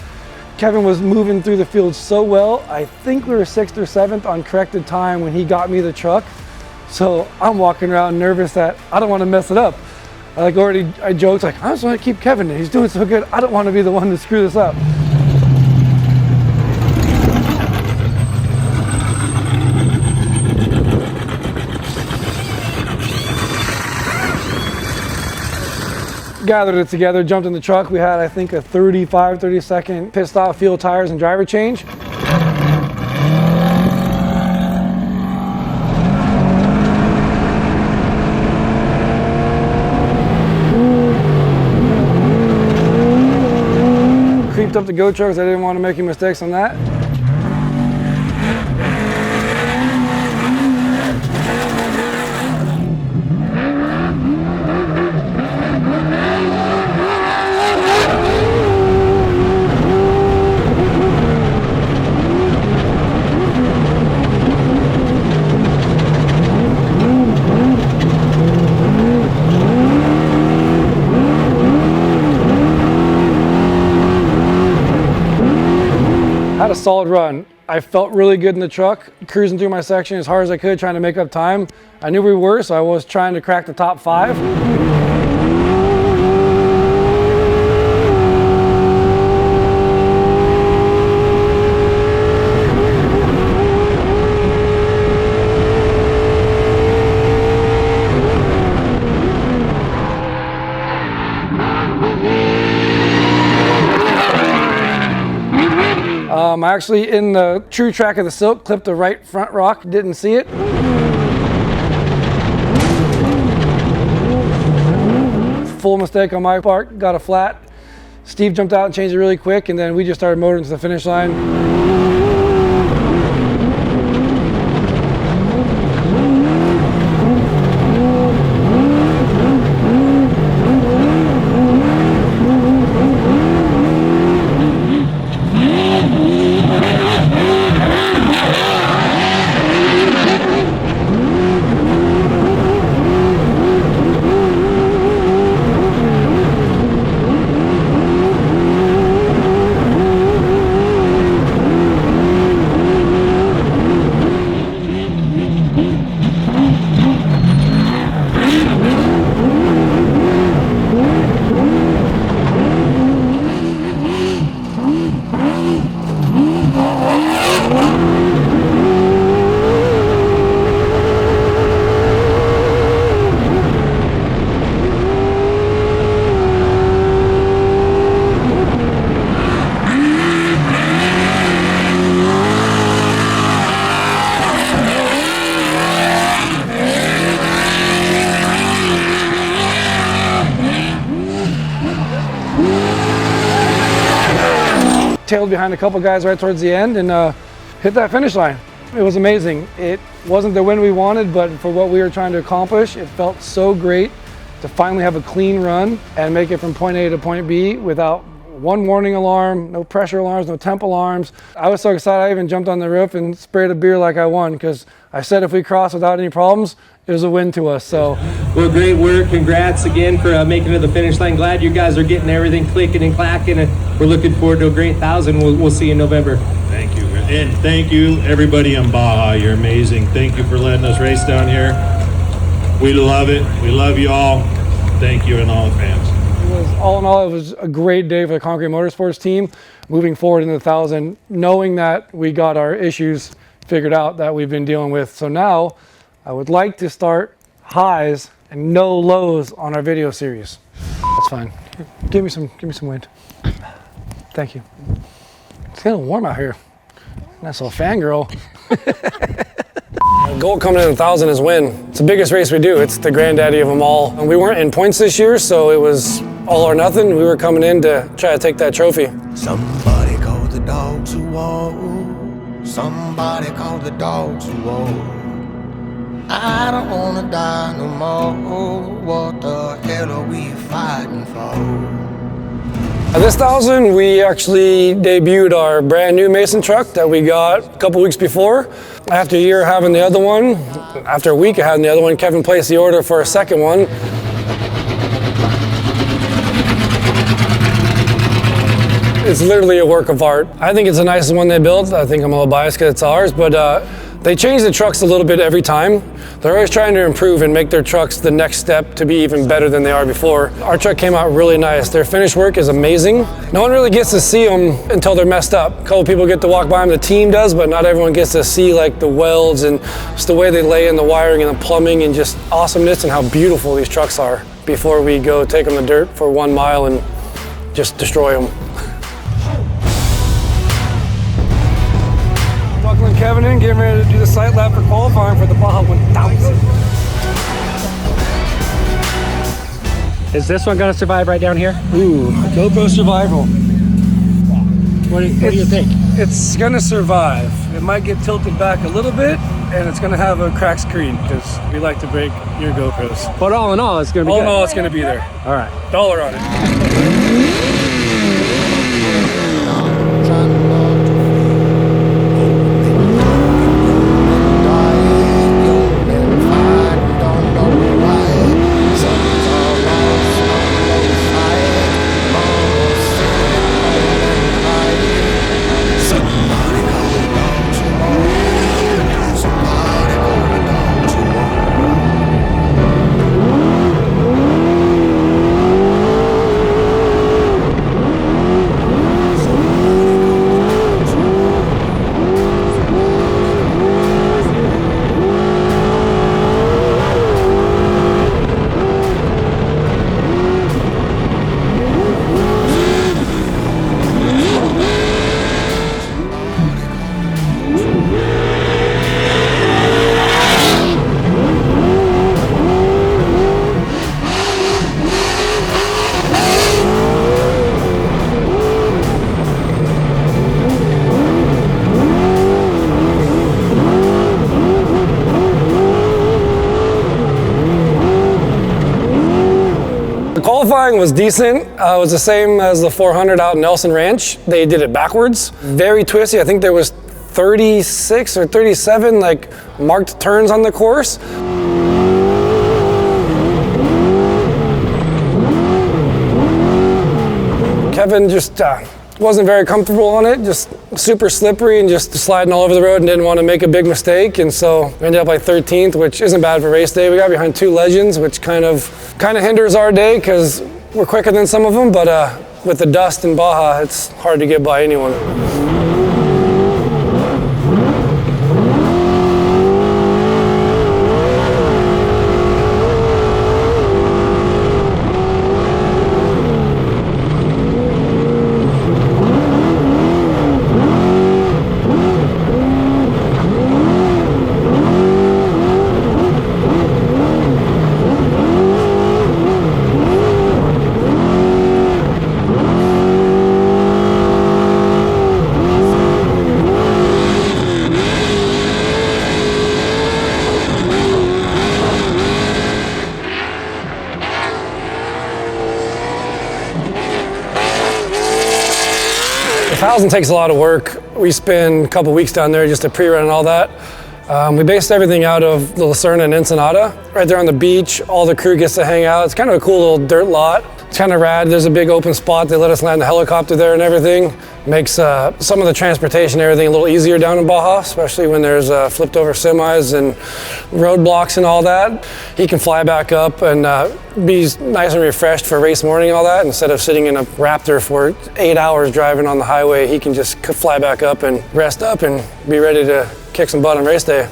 Speaker 1: Kevin was moving through the field so well. I think we were 6th or 7th on corrected time when he got me the truck. So I'm walking around nervous that I don't want to mess it up. I joked like, I just want to keep Kevin in. He's doing so good. I don't want to be the one to screw this up. Gathered it together, jumped in the truck. We had, I think, a 30 second pit stop, fuel, tires, and driver change. Creeped up the GoPro because I didn't want to make any mistakes on that. Had a solid run. I felt really good in the truck, cruising through my section as hard as I could, trying to make up time. I knew we were, so I was trying to crack the top 5. I actually, in the true track of the silk, clipped the right front rock, didn't see it. Full mistake on my part, got a flat. Steve jumped out and changed it really quick, and then we just started motoring to the finish line. Tailed behind a couple guys right towards the end and hit that finish line. It was amazing. It wasn't the win we wanted, but for what we were trying to accomplish, it felt so great to finally have a clean run and make it from point A to point B without one warning alarm, no pressure alarms, no temp alarms. I was so excited I even jumped on the roof and sprayed a beer like I won, because I said if we crossed without any problems, it was a win to us. So,
Speaker 8: well, great work. Congrats again for making it to the finish line. Glad you guys are getting everything clicking and clacking, and we're looking forward to a great 1,000. We'll see you in November.
Speaker 9: Thank you. And thank you, everybody in Baja. You're amazing. Thank you for letting us race down here. We love it. We love you all. Thank you and all the fans.
Speaker 1: All in all, it was a great day for the Concrete Motorsports team. Moving forward into the 1,000, knowing that we got our issues figured out that we've been dealing with. So now I would like to start highs and no lows on our video series. That's fine. Give me some wind. Thank you. It's getting warm out here. Nice little fangirl. The goal coming in the 1,000 is win. It's the biggest race we do. It's the granddaddy of them all. And we weren't in points this year, so it was all or nothing. We were coming in to try to take that trophy.
Speaker 10: Somebody called the dogs who walk. Somebody called the dogs who walk. I don't wanna die no more. What the hell are we fighting for?
Speaker 1: This 1,000, we actually debuted our brand new Mason truck that we got a couple weeks before. After a year having the other one, after a week of having the other one, Kevin placed the order for a second one. It's literally a work of art. I think it's the nicest one they built. I think I'm a little biased because it's ours, but they change the trucks a little bit every time. They're always trying to improve and make their trucks the next step to be even better than they are before. Our truck came out really nice. Their finish work is amazing. No one really gets to see them until they're messed up. A couple people get to walk by them, the team does, but not everyone gets to see like the welds and just the way they lay in the wiring and the plumbing and just awesomeness and how beautiful these trucks are before we go take them to dirt for 1 mile and just destroy them. Buckling Kevin in, getting ready to do the sight lap for qualifying for the Baja 1000.
Speaker 7: Is this one gonna survive right down here?
Speaker 1: Ooh, GoPro survival.
Speaker 7: What do you think?
Speaker 1: It's gonna survive. It might get tilted back a little bit, and it's gonna have a cracked screen because we like to break your GoPros.
Speaker 7: But all in all, it's gonna be
Speaker 1: All
Speaker 7: good.
Speaker 1: in all, it's gonna be there.
Speaker 7: All right.
Speaker 1: $1 on it. Qualifying was decent. It was the same as the 400 out in Nelson Ranch. They did it backwards. Very twisty. I think there was 36 or 37 like marked turns on the course. Kevin just wasn't very comfortable on it, just super slippery and just sliding all over the road and didn't want to make a big mistake. And so we ended up like 13th, which isn't bad for race day. We got behind 2 legends, which kind of hinders our day because we're quicker than some of them. But with the dust in Baja, it's hard to get by anyone. The 1000 takes a lot of work. We spend a couple weeks down there just to pre-run and all that. We based everything out of the Lucerne and Ensenada. Right there on the beach, all the crew gets to hang out. It's kind of a cool little dirt lot. It's kind of rad. There's a big open spot. They let us land the helicopter there and everything. Makes some of the transportation, everything a little easier down in Baja, especially when there's flipped over semis and roadblocks and all that. He can fly back up and be nice and refreshed for race morning and all that. Instead of sitting in a Raptor for 8 hours driving on the highway, he can just fly back up and rest up and be ready to kick some butt on race day.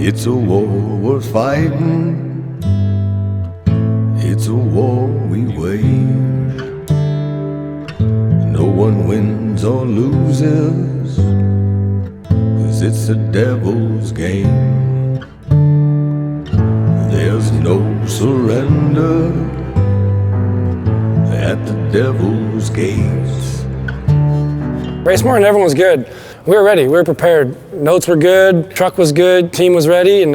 Speaker 10: It's a war worth fighting. It's a war we wage. No one wins or loses, 'cause it's the devil's game. There's no surrender at the devil's gates.
Speaker 1: Race morning, everyone was good. We were ready, we were prepared. Notes were good, truck was good, team was ready, and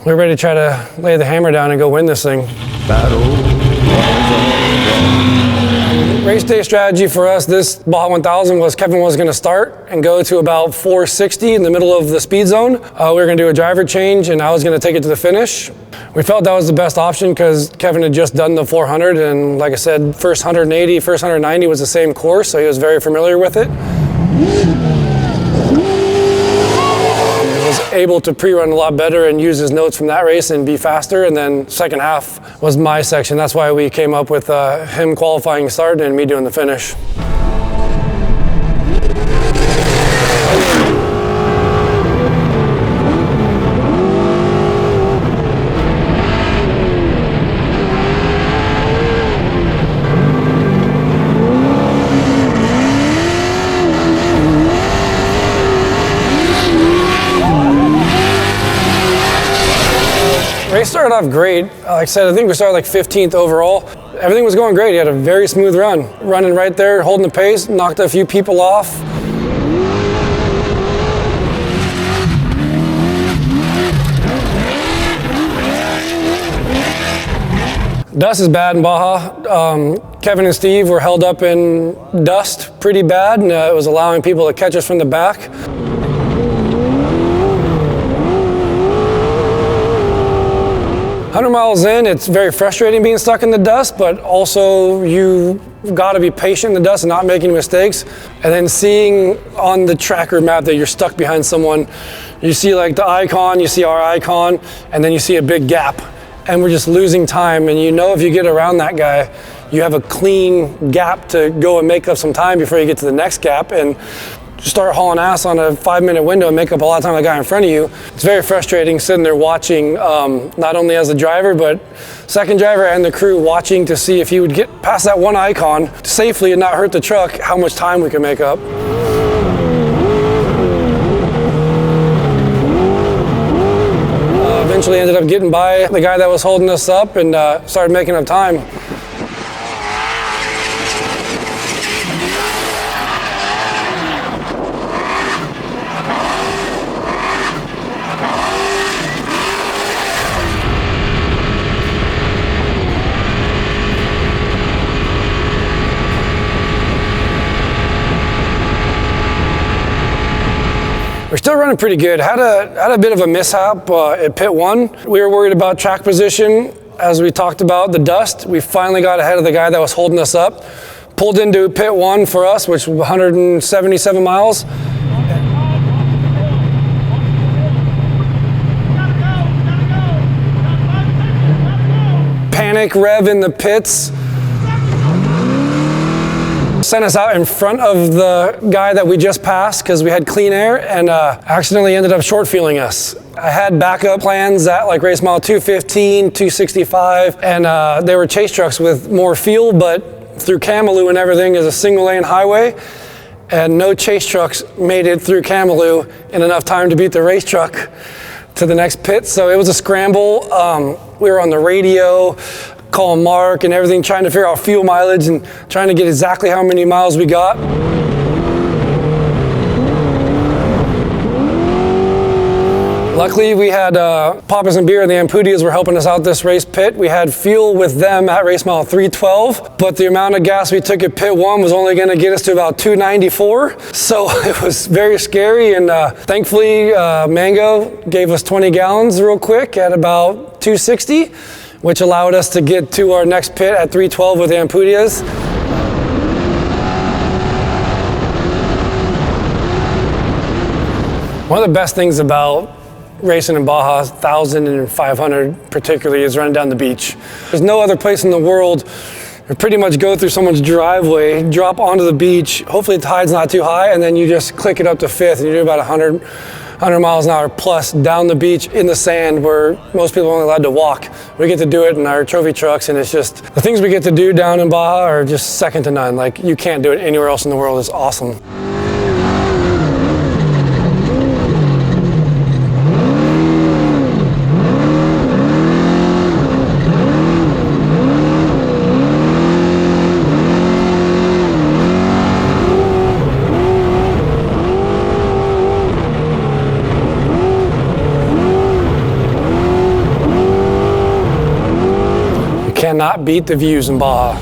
Speaker 1: we were ready to try to lay the hammer down and go win this thing. Race day strategy for us, this Baja 1000 was Kevin was gonna start and go to about 460 in the middle of the speed zone. We were gonna do a driver change and I was gonna take it to the finish. We felt that was the best option because Kevin had just done the 400 and like I said, first 180, first 190 was the same course, so he was very familiar with it. Was able to pre-run a lot better and use his notes from that race and be faster, and then second half was my section. That's why we came up with him qualifying start and me doing the finish. Race started off great. Like I said, I think we started like 15th overall. Everything was going great. He had a very smooth run. Running right there, holding the pace, knocked a few people off. Dust is bad in Baja. Kevin and Steve were held up in dust pretty bad, and it was allowing people to catch us from the back. Miles in, it's very frustrating being stuck in the dust, but also you got to be patient in the dust and not making mistakes. And then seeing on the tracker map that you're stuck behind someone, you see like the icon, you see our icon, and then you see a big gap. And we're just losing time. And you know if you get around that guy, you have a clean gap to go and make up some time before you get to the next gap. And start hauling ass on a 5-minute window and make up a lot of time with the guy in front of you. It's very frustrating sitting there watching, not only as a driver, but second driver and the crew watching to see if he would get past that one icon safely and not hurt the truck, how much time we can make up. Eventually ended up getting by the guy that was holding us up and started making up time. We're still running pretty good. Had a bit of a mishap at pit 1. We were worried about track position. As we talked about the dust, we finally got ahead of the guy that was holding us up. Pulled into pit 1 for us, which was 177 miles. Panic rev in the pits. Sent us out in front of the guy that we just passed because we had clean air and accidentally ended up short fueling us. I had backup plans at like race mile 215, 265, and they were chase trucks with more fuel, but through Camelou and everything is a single lane highway, and no chase trucks made it through Camelou in enough time to beat the race truck to the next pit. So it was a scramble. We were on the radio, calling Mark and everything, trying to figure out fuel mileage and trying to get exactly how many miles we got. Luckily, we had Papas and Beer and the Ampudias were helping us out this race pit. We had fuel with them at race mile 312, but the amount of gas we took at pit 1 was only going to get us to about 294. So it was very scary, and thankfully Mango gave us 20 gallons real quick at about 260, which allowed us to get to our next pit at 312 with the Ampudias. One of the best things about racing in Baja, 1,000 and 500 particularly, is running down the beach. There's no other place in the world you pretty much go through someone's driveway, drop onto the beach, hopefully the tide's not too high, and then you just click it up to 5th and you do about 100 miles an hour plus down the beach in the sand where most people are only allowed to walk. We get to do it in our trophy trucks, and it's just, the things we get to do down in Baja are just second to none. Like, you can't do it anywhere else in the world. It's awesome. Cannot beat the views in Baja.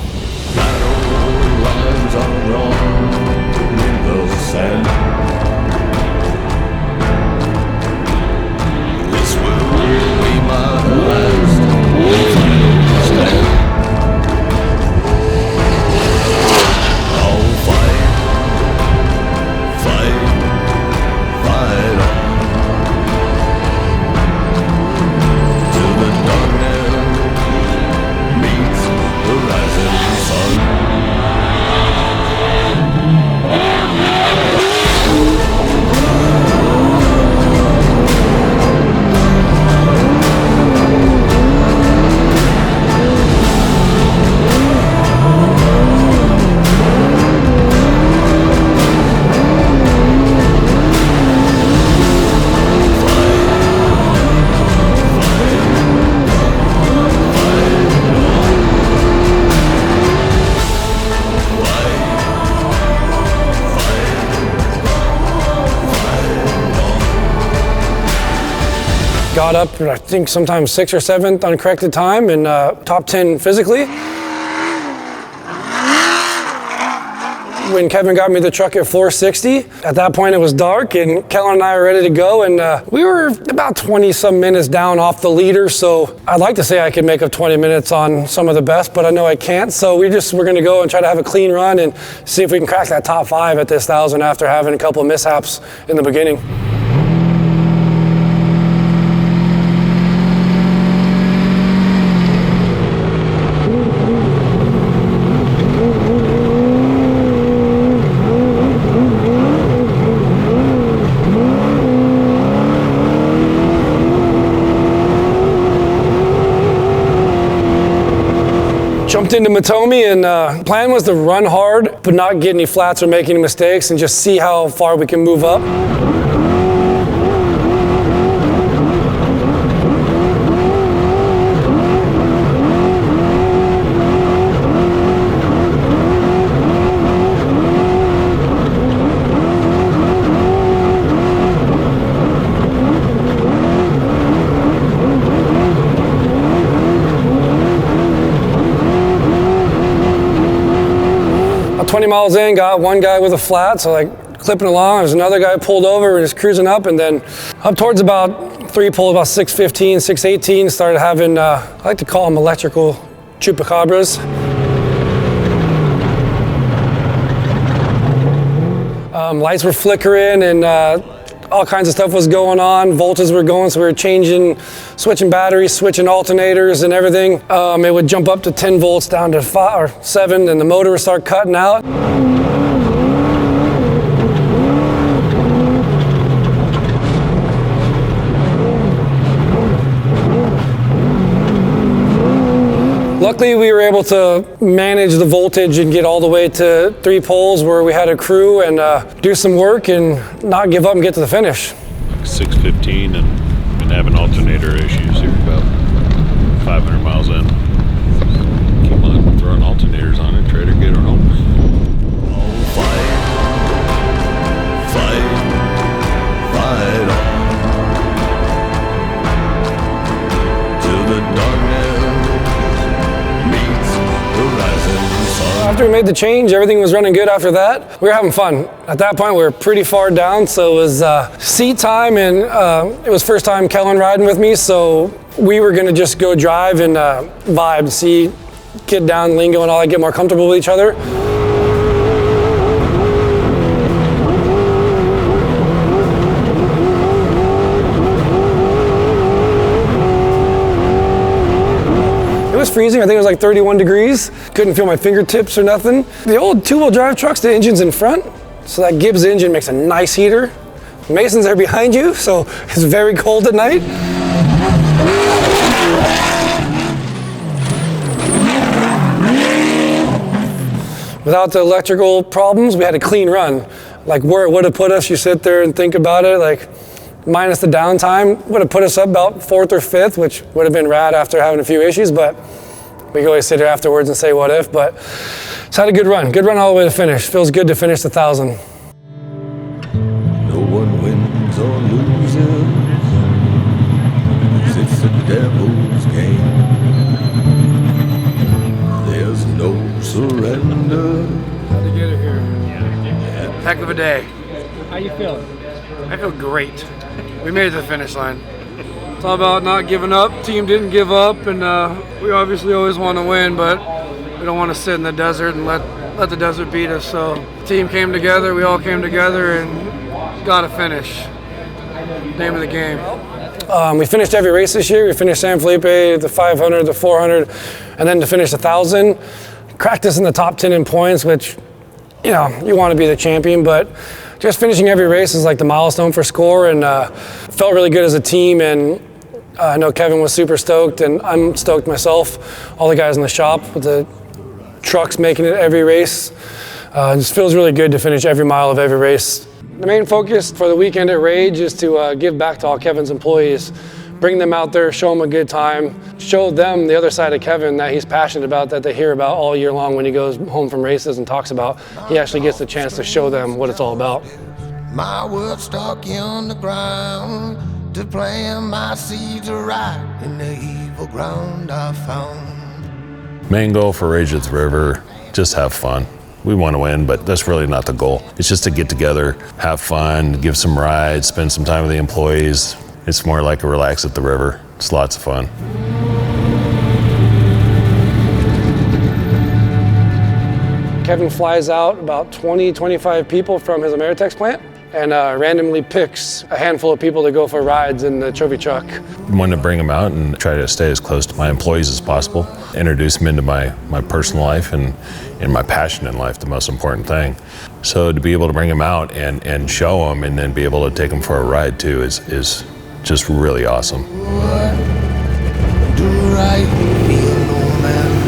Speaker 1: Got up, I think, sometimes 6th or 7th uncorrected time and top 10 physically. When Kevin got me the truck at 460, at that point it was dark and Kellen and I were ready to go, and we were about 20-some minutes down off the leader, so I'd like to say I could make up 20 minutes on some of the best, but I know I can't, so we're going to go and try to have a clean run and see if we can crack that top 5 at this 1,000 after having a couple of mishaps in the beginning. Jumped into Matomi, and plan was to run hard, but not get any flats or make any mistakes, and just see how far we can move up. About 20 miles in, got one guy with a flat, so like clipping along. There's another guy pulled over, we're just cruising up, and then up towards about 3 pulls, about 615, 618, started having, I like to call them electrical chupacabras. Lights were flickering, and all kinds of stuff was going on. Voltages were going, so we were switching batteries, switching alternators and everything. It would jump up to 10 volts down to 5 or 7, and the motor would start cutting out. Luckily, we were able to manage the voltage and get all the way to 3 poles where we had a crew and do some work and not give up and get to the finish.
Speaker 3: 615 and been having alternator issues here about 500 miles in. Keep on throwing alternators on it, try to get her home.
Speaker 10: Fight on.
Speaker 1: After we made the change, everything was running good after that. We were having fun. At that point, we were pretty far down, so it was seat time, and it was first time Kellen riding with me, so we were gonna just go drive and vibe, see, get down lingo and all that, get more comfortable with each other. It was freezing. I think it was like 31 degrees. Couldn't feel my fingertips or nothing. The old two-wheel drive trucks, the engine's in front, so that Gibbs engine makes a nice heater. Mason's there behind you, so it's very cold at night. Without the electrical problems, we had a clean run. Like where it would have put us, you sit there and think about it, like minus the downtime, would have put us up about 4th or 5th, which would have been rad after having a few issues, but we can always sit here afterwards and say what if, but it's had a good run all the way to finish. Feels good to finish the 1,000.
Speaker 10: No one wins or loses. It's the devil's game. There's no surrender.
Speaker 1: How'd you get it here? Heck of a day.
Speaker 7: How you feeling?
Speaker 1: I feel great. We made it to the finish line. It's all about not giving up. Team didn't give up, and we obviously always want to win, but we don't want to sit in the desert and let the desert beat us. So the team came together, we all came together, and got to finish. Name of the game. We finished every race this year. We finished San Felipe, the 500, the 400, and then to finish the 1,000. Cracked us in the top 10 in points, which, you know, you want to be the champion, but just finishing every race is like the milestone for score, and felt really good as a team, and I know Kevin was super stoked, and I'm stoked myself. All the guys in the shop with the trucks making it every race. It just feels really good to finish every mile of every race. The main focus for the weekend at Rage is to give back to all Kevin's employees, bring them out there, show them a good time, show them the other side of Kevin that he's passionate about, that they hear about all year long when he goes home from races and talks about. He actually gets the chance to show them what it's all about.
Speaker 10: My world stuck in the ground to plant my seeds right in the evil ground I found.
Speaker 3: Main goal for Rage at the River, just have fun. We want to win, but that's really not the goal. It's just to get together, have fun, give some rides, spend some time with the employees. It's more like a relax at the river. It's lots of fun.
Speaker 1: Kevin flies out about 20, 25 people from his Ameritex plant and randomly picks a handful of people to go for rides in the trophy truck.
Speaker 3: I wanted to bring them out and try to stay as close to my employees as possible, introduce them into my personal life and my passion in life, the most important thing. So to be able to bring them out and show them and then be able to take them for a ride too is just really awesome.
Speaker 10: Do right, be a no man.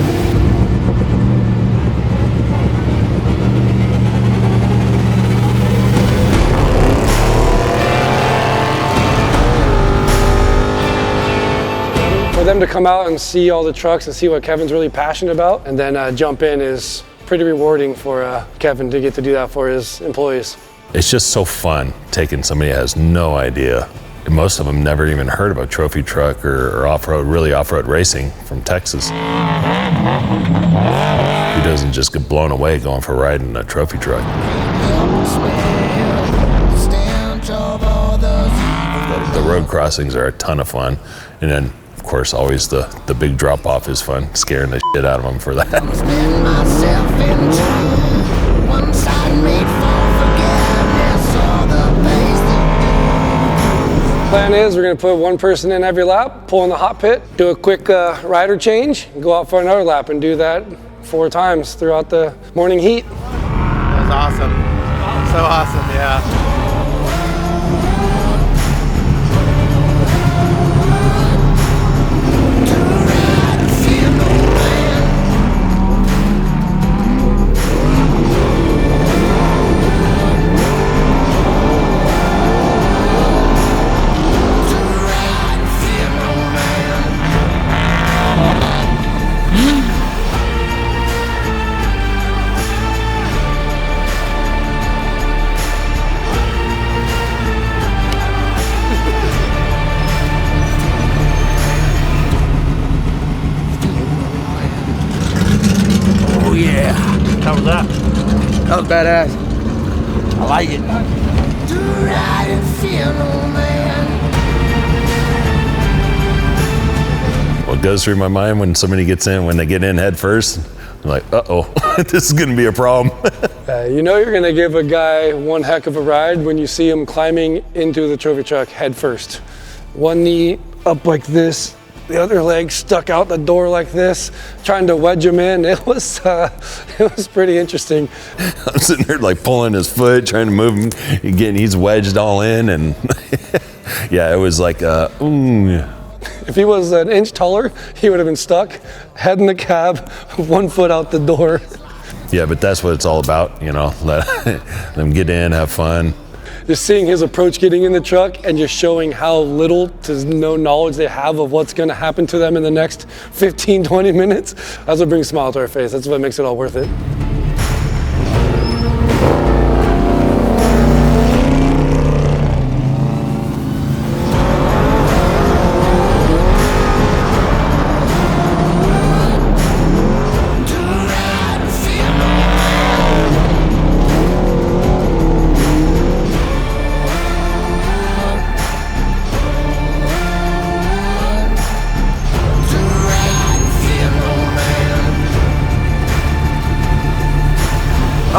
Speaker 1: For them to come out and see all the trucks and see what Kevin's really passionate about and then jump in is pretty rewarding for Kevin to get to do that for his employees.
Speaker 3: It's just so fun taking somebody that has no idea. Most of them never even heard about trophy truck or off-road, really off-road racing from Texas. Who doesn't just get blown away going for a ride in a trophy truck? The road crossings are a ton of fun. And then, of course, always the big drop-off is fun, scaring the shit out of them for that.
Speaker 1: Plan is we're going to put one person in every lap, pull in the hot pit, do a quick rider change, and go out for another lap and do that 4 times throughout the morning heat.
Speaker 5: That was awesome. So awesome, yeah.
Speaker 10: was badass. I like it.
Speaker 3: What goes through my mind when somebody gets in, when they get in head first, I'm like, uh-oh, this is gonna be a problem.
Speaker 1: You know you're gonna give a guy one heck of a ride when you see him climbing into the trophy truck head first. One knee up like this, the other leg stuck out the door like this, trying to wedge him in. It was pretty interesting.
Speaker 3: I'm sitting there like pulling his foot, trying to move him. Again, he's wedged all in, and yeah, it was like,
Speaker 1: If he was an inch taller, he would have been stuck, head in the cab, 1 foot out the door.
Speaker 3: Yeah, but that's what it's all about, you know, let them get in, have fun.
Speaker 1: Just seeing his approach getting in the truck and just showing how little to no knowledge they have of what's gonna happen to them in the next 15, 20 minutes, that's what brings a smile to our face. That's what makes it all worth it.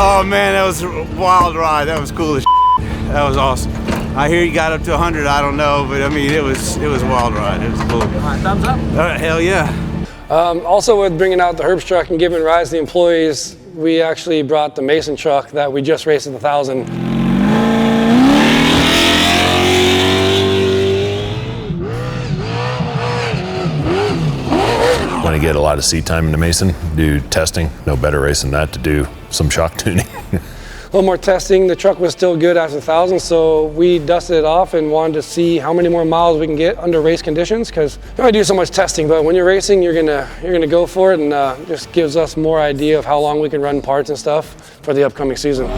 Speaker 11: Oh man, that was a wild ride. That was cool as That was awesome. I hear you got up to 100, I don't know, but I mean, it was a wild ride. It was cool. All right, thumbs up. All right, hell yeah.
Speaker 1: Also with bringing out the Herbst truck and giving rides to the employees, we actually brought the Mason truck that we just raced at the 1,000.
Speaker 3: Want to get a lot of seat time into Mason, do testing, no better race than that to do some shock tuning.
Speaker 1: A little more testing. The truck was still good after the 1,000, so we dusted it off and wanted to see how many more miles we can get under race conditions, because you only do so much testing, but when you're racing, you're gonna go for it, and just gives us more idea of how long we can run parts and stuff for the upcoming season.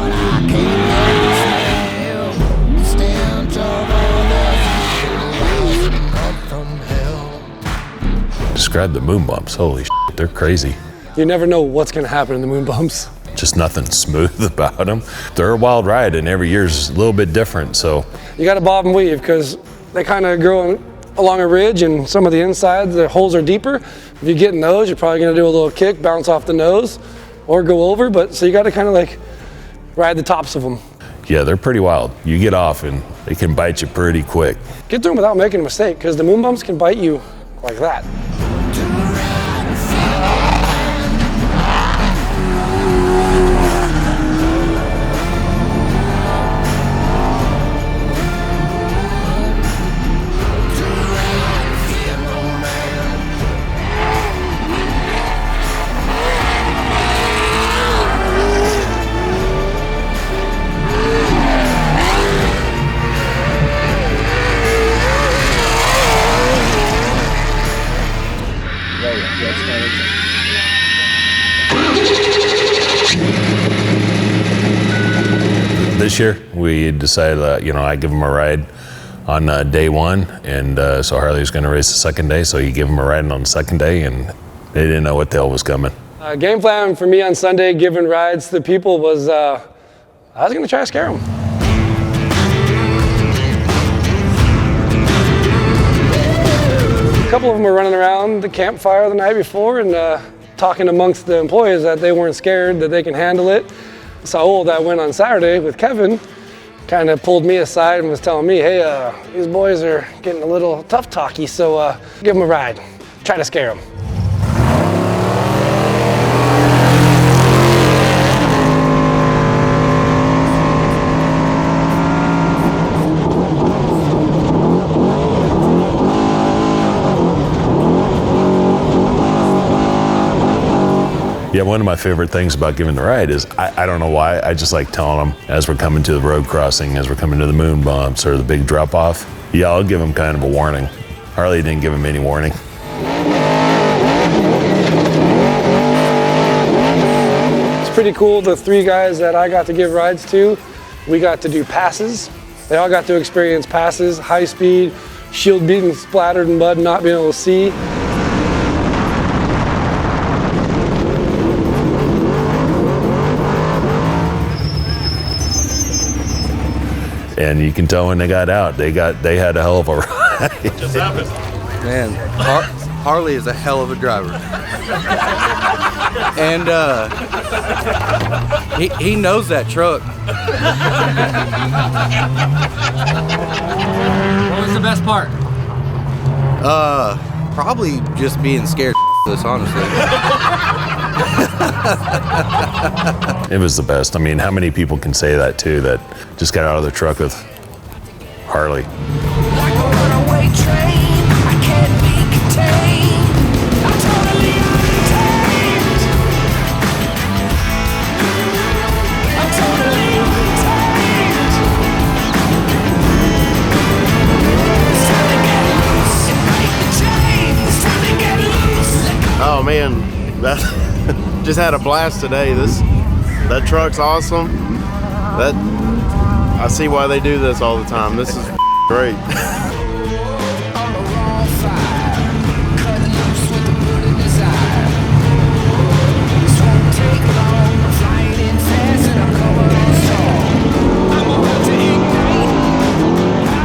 Speaker 3: Describe the moon bumps, holy shit, they're crazy.
Speaker 1: You never know what's gonna happen in the moon bumps.
Speaker 3: Just nothing smooth about them. They're a wild ride, and every year's a little bit different, so.
Speaker 1: You gotta bob and weave, because they kind of grow along a ridge, and some of the insides, the holes are deeper. If you get in those, you're probably gonna do a little kick, bounce off the nose, or go over, but so you gotta kind of like ride the tops of them.
Speaker 3: Yeah, they're pretty wild. You get off and they can bite you pretty quick.
Speaker 1: Get through them without making a mistake, because the moon bumps can bite you like that.
Speaker 3: This year, we decided, I give them a ride on day one, and so Harley was going to race the second day, so you give them a ride on the second day, and they didn't know what the hell was coming.
Speaker 1: Game plan for me on Sunday, giving rides to the people, was I was going to try to scare them. A couple of them were running around the campfire the night before and talking amongst the employees that they weren't scared, that they can handle it. Saul, that went on Saturday with Kevin, kind of pulled me aside and was telling me, hey, these boys are getting a little tough talky, so give them a ride. Try to scare them.
Speaker 3: Yeah, one of my favorite things about giving the ride is, I don't know why, I just like telling them as we're coming to the road crossing, as we're coming to the moon bumps or the big drop off, yeah, I'll give them kind of a warning. Harley didn't give him any warning.
Speaker 1: It's pretty cool, the 3 guys that I got to give rides to, we got to do passes. They all got to experience passes, high speed, shield beaten, splattered in mud, not being able to see.
Speaker 3: And you can tell when they got out, they had a hell of a ride.
Speaker 9: Just happened.
Speaker 12: Man, Harley is a hell of a driver. And he knows that truck.
Speaker 7: What was the best part?
Speaker 12: Probably just being scared this, honestly.
Speaker 3: It was the best. I mean, how many people can say that too, that just got out of the truck with Harley?
Speaker 10: Like a runaway train, I can't be contained. I'm totally untamed. I'm totally untamed. It's time to get loose. Break the chains. It's time to get loose.
Speaker 5: Oh man, that just had a blast today. That truck's awesome. I see why they do this all the time. This is great.
Speaker 10: On the wrong side, cut loose with the burning desire. This won't take long. I'm flying in fast and I'm coming on strong. I'm about to ignite.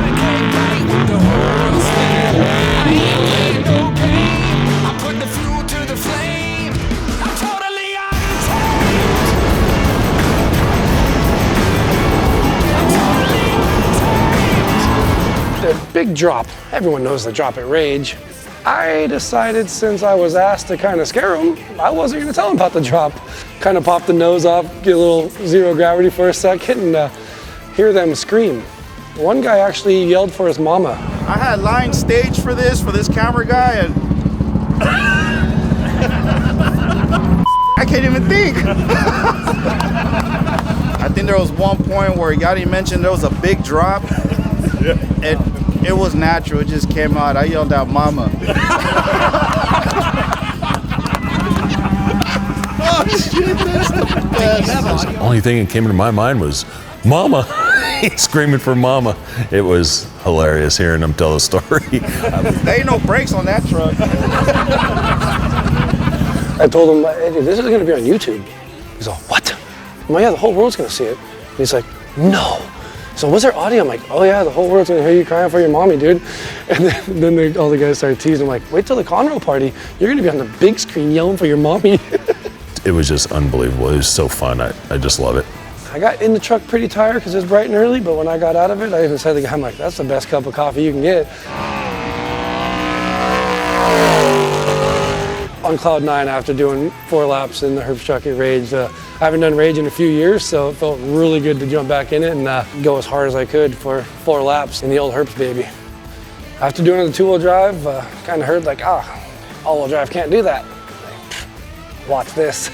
Speaker 10: I can't fight the whole spin. I ain't playing no game. I put the fuel to the flame. I'm totally untamed. I'm totally untamed.
Speaker 1: The big drop. Everyone knows the drop at Rage. I decided, since I was asked to kind of scare them, I wasn't going to tell them about the drop. Kind of pop the nose off, get a little zero gravity for a second, and hear them scream. One guy actually yelled for his mama.
Speaker 11: I had line stage for this camera guy, and I can't even think. I think there was one point where Yachty mentioned there was a big drop. It was natural, it just came out. I yelled out mama. Oh shit, that's the best.
Speaker 3: The only thing that came into my mind was mama. He's screaming for mama. It was hilarious hearing him tell the story.
Speaker 11: There ain't no brakes on that truck.
Speaker 1: I told him, hey, this is going to be on YouTube. He's like, what? I'm like, yeah, the whole world's going to see it. And he's like, no. So was there audio? I'm like, oh yeah, the whole world's going to hear you crying for your mommy, dude. And then all the guys started teasing. I'm like, wait till the Conroe party. You're going to be on the big screen yelling for your mommy.
Speaker 3: It was just unbelievable. It was so fun. I just love it.
Speaker 1: I got in the truck pretty tired because it was bright and early, but when I got out of it, I even said to the guy, I'm like, that's the best cup of coffee you can get. On cloud nine after doing 4 laps in the Herbst truck at Rage. I haven't done Rage in a few years, so it felt really good to jump back in it and go as hard as I could for 4 laps in the old Herbst baby. After doing the 2-wheel drive, kind of heard like, all-wheel drive can't do that. Like, watch this.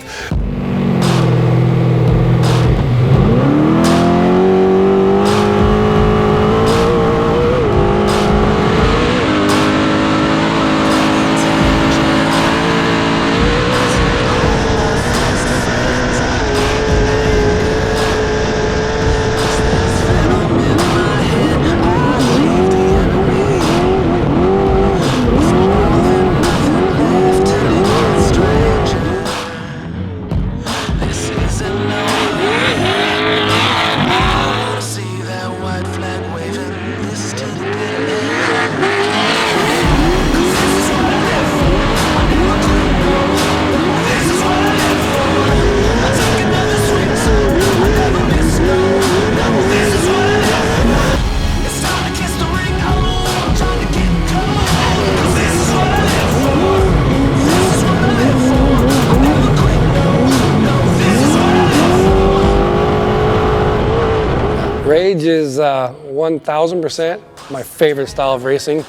Speaker 1: Rage is 1000% my favorite style of racing.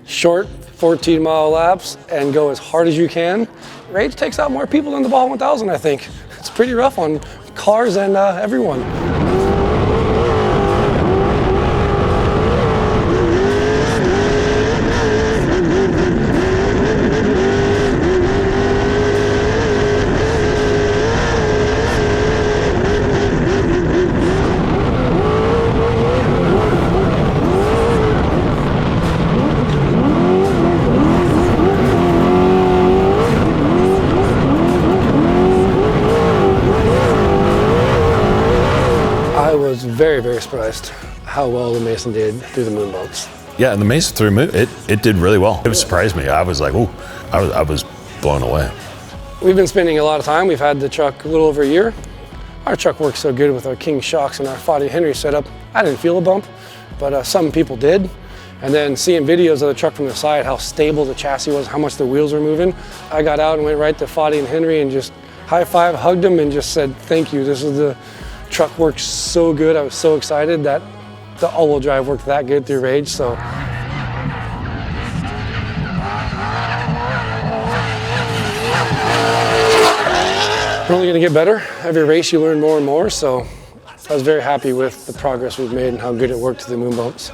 Speaker 1: Short 14-mile laps and go as hard as you can. Rage takes out more people than the Baja 1000, I think. It's pretty rough on cars and everyone. I was very, very surprised how well the Mason did through the moon bumps.
Speaker 3: Yeah, and the Mason through it did really well. It surprised me. I was like, ooh, I was blown away.
Speaker 1: We've been spending a lot of time. We've had the truck a little over a year. Our truck works so good with our King shocks and our Foddy Henry setup. I didn't feel a bump, but some people did. And then seeing videos of the truck from the side, how stable the chassis was, how much the wheels were moving. I got out and went right to Foddy and Henry and just high five, hugged them, and just said, thank you. The truck works so good. I was so excited that the all-wheel drive worked that good through Rage. So we're only going to get better. Every race you learn more and more. So I was very happy with the progress we've made and how good it worked to the moon bumps.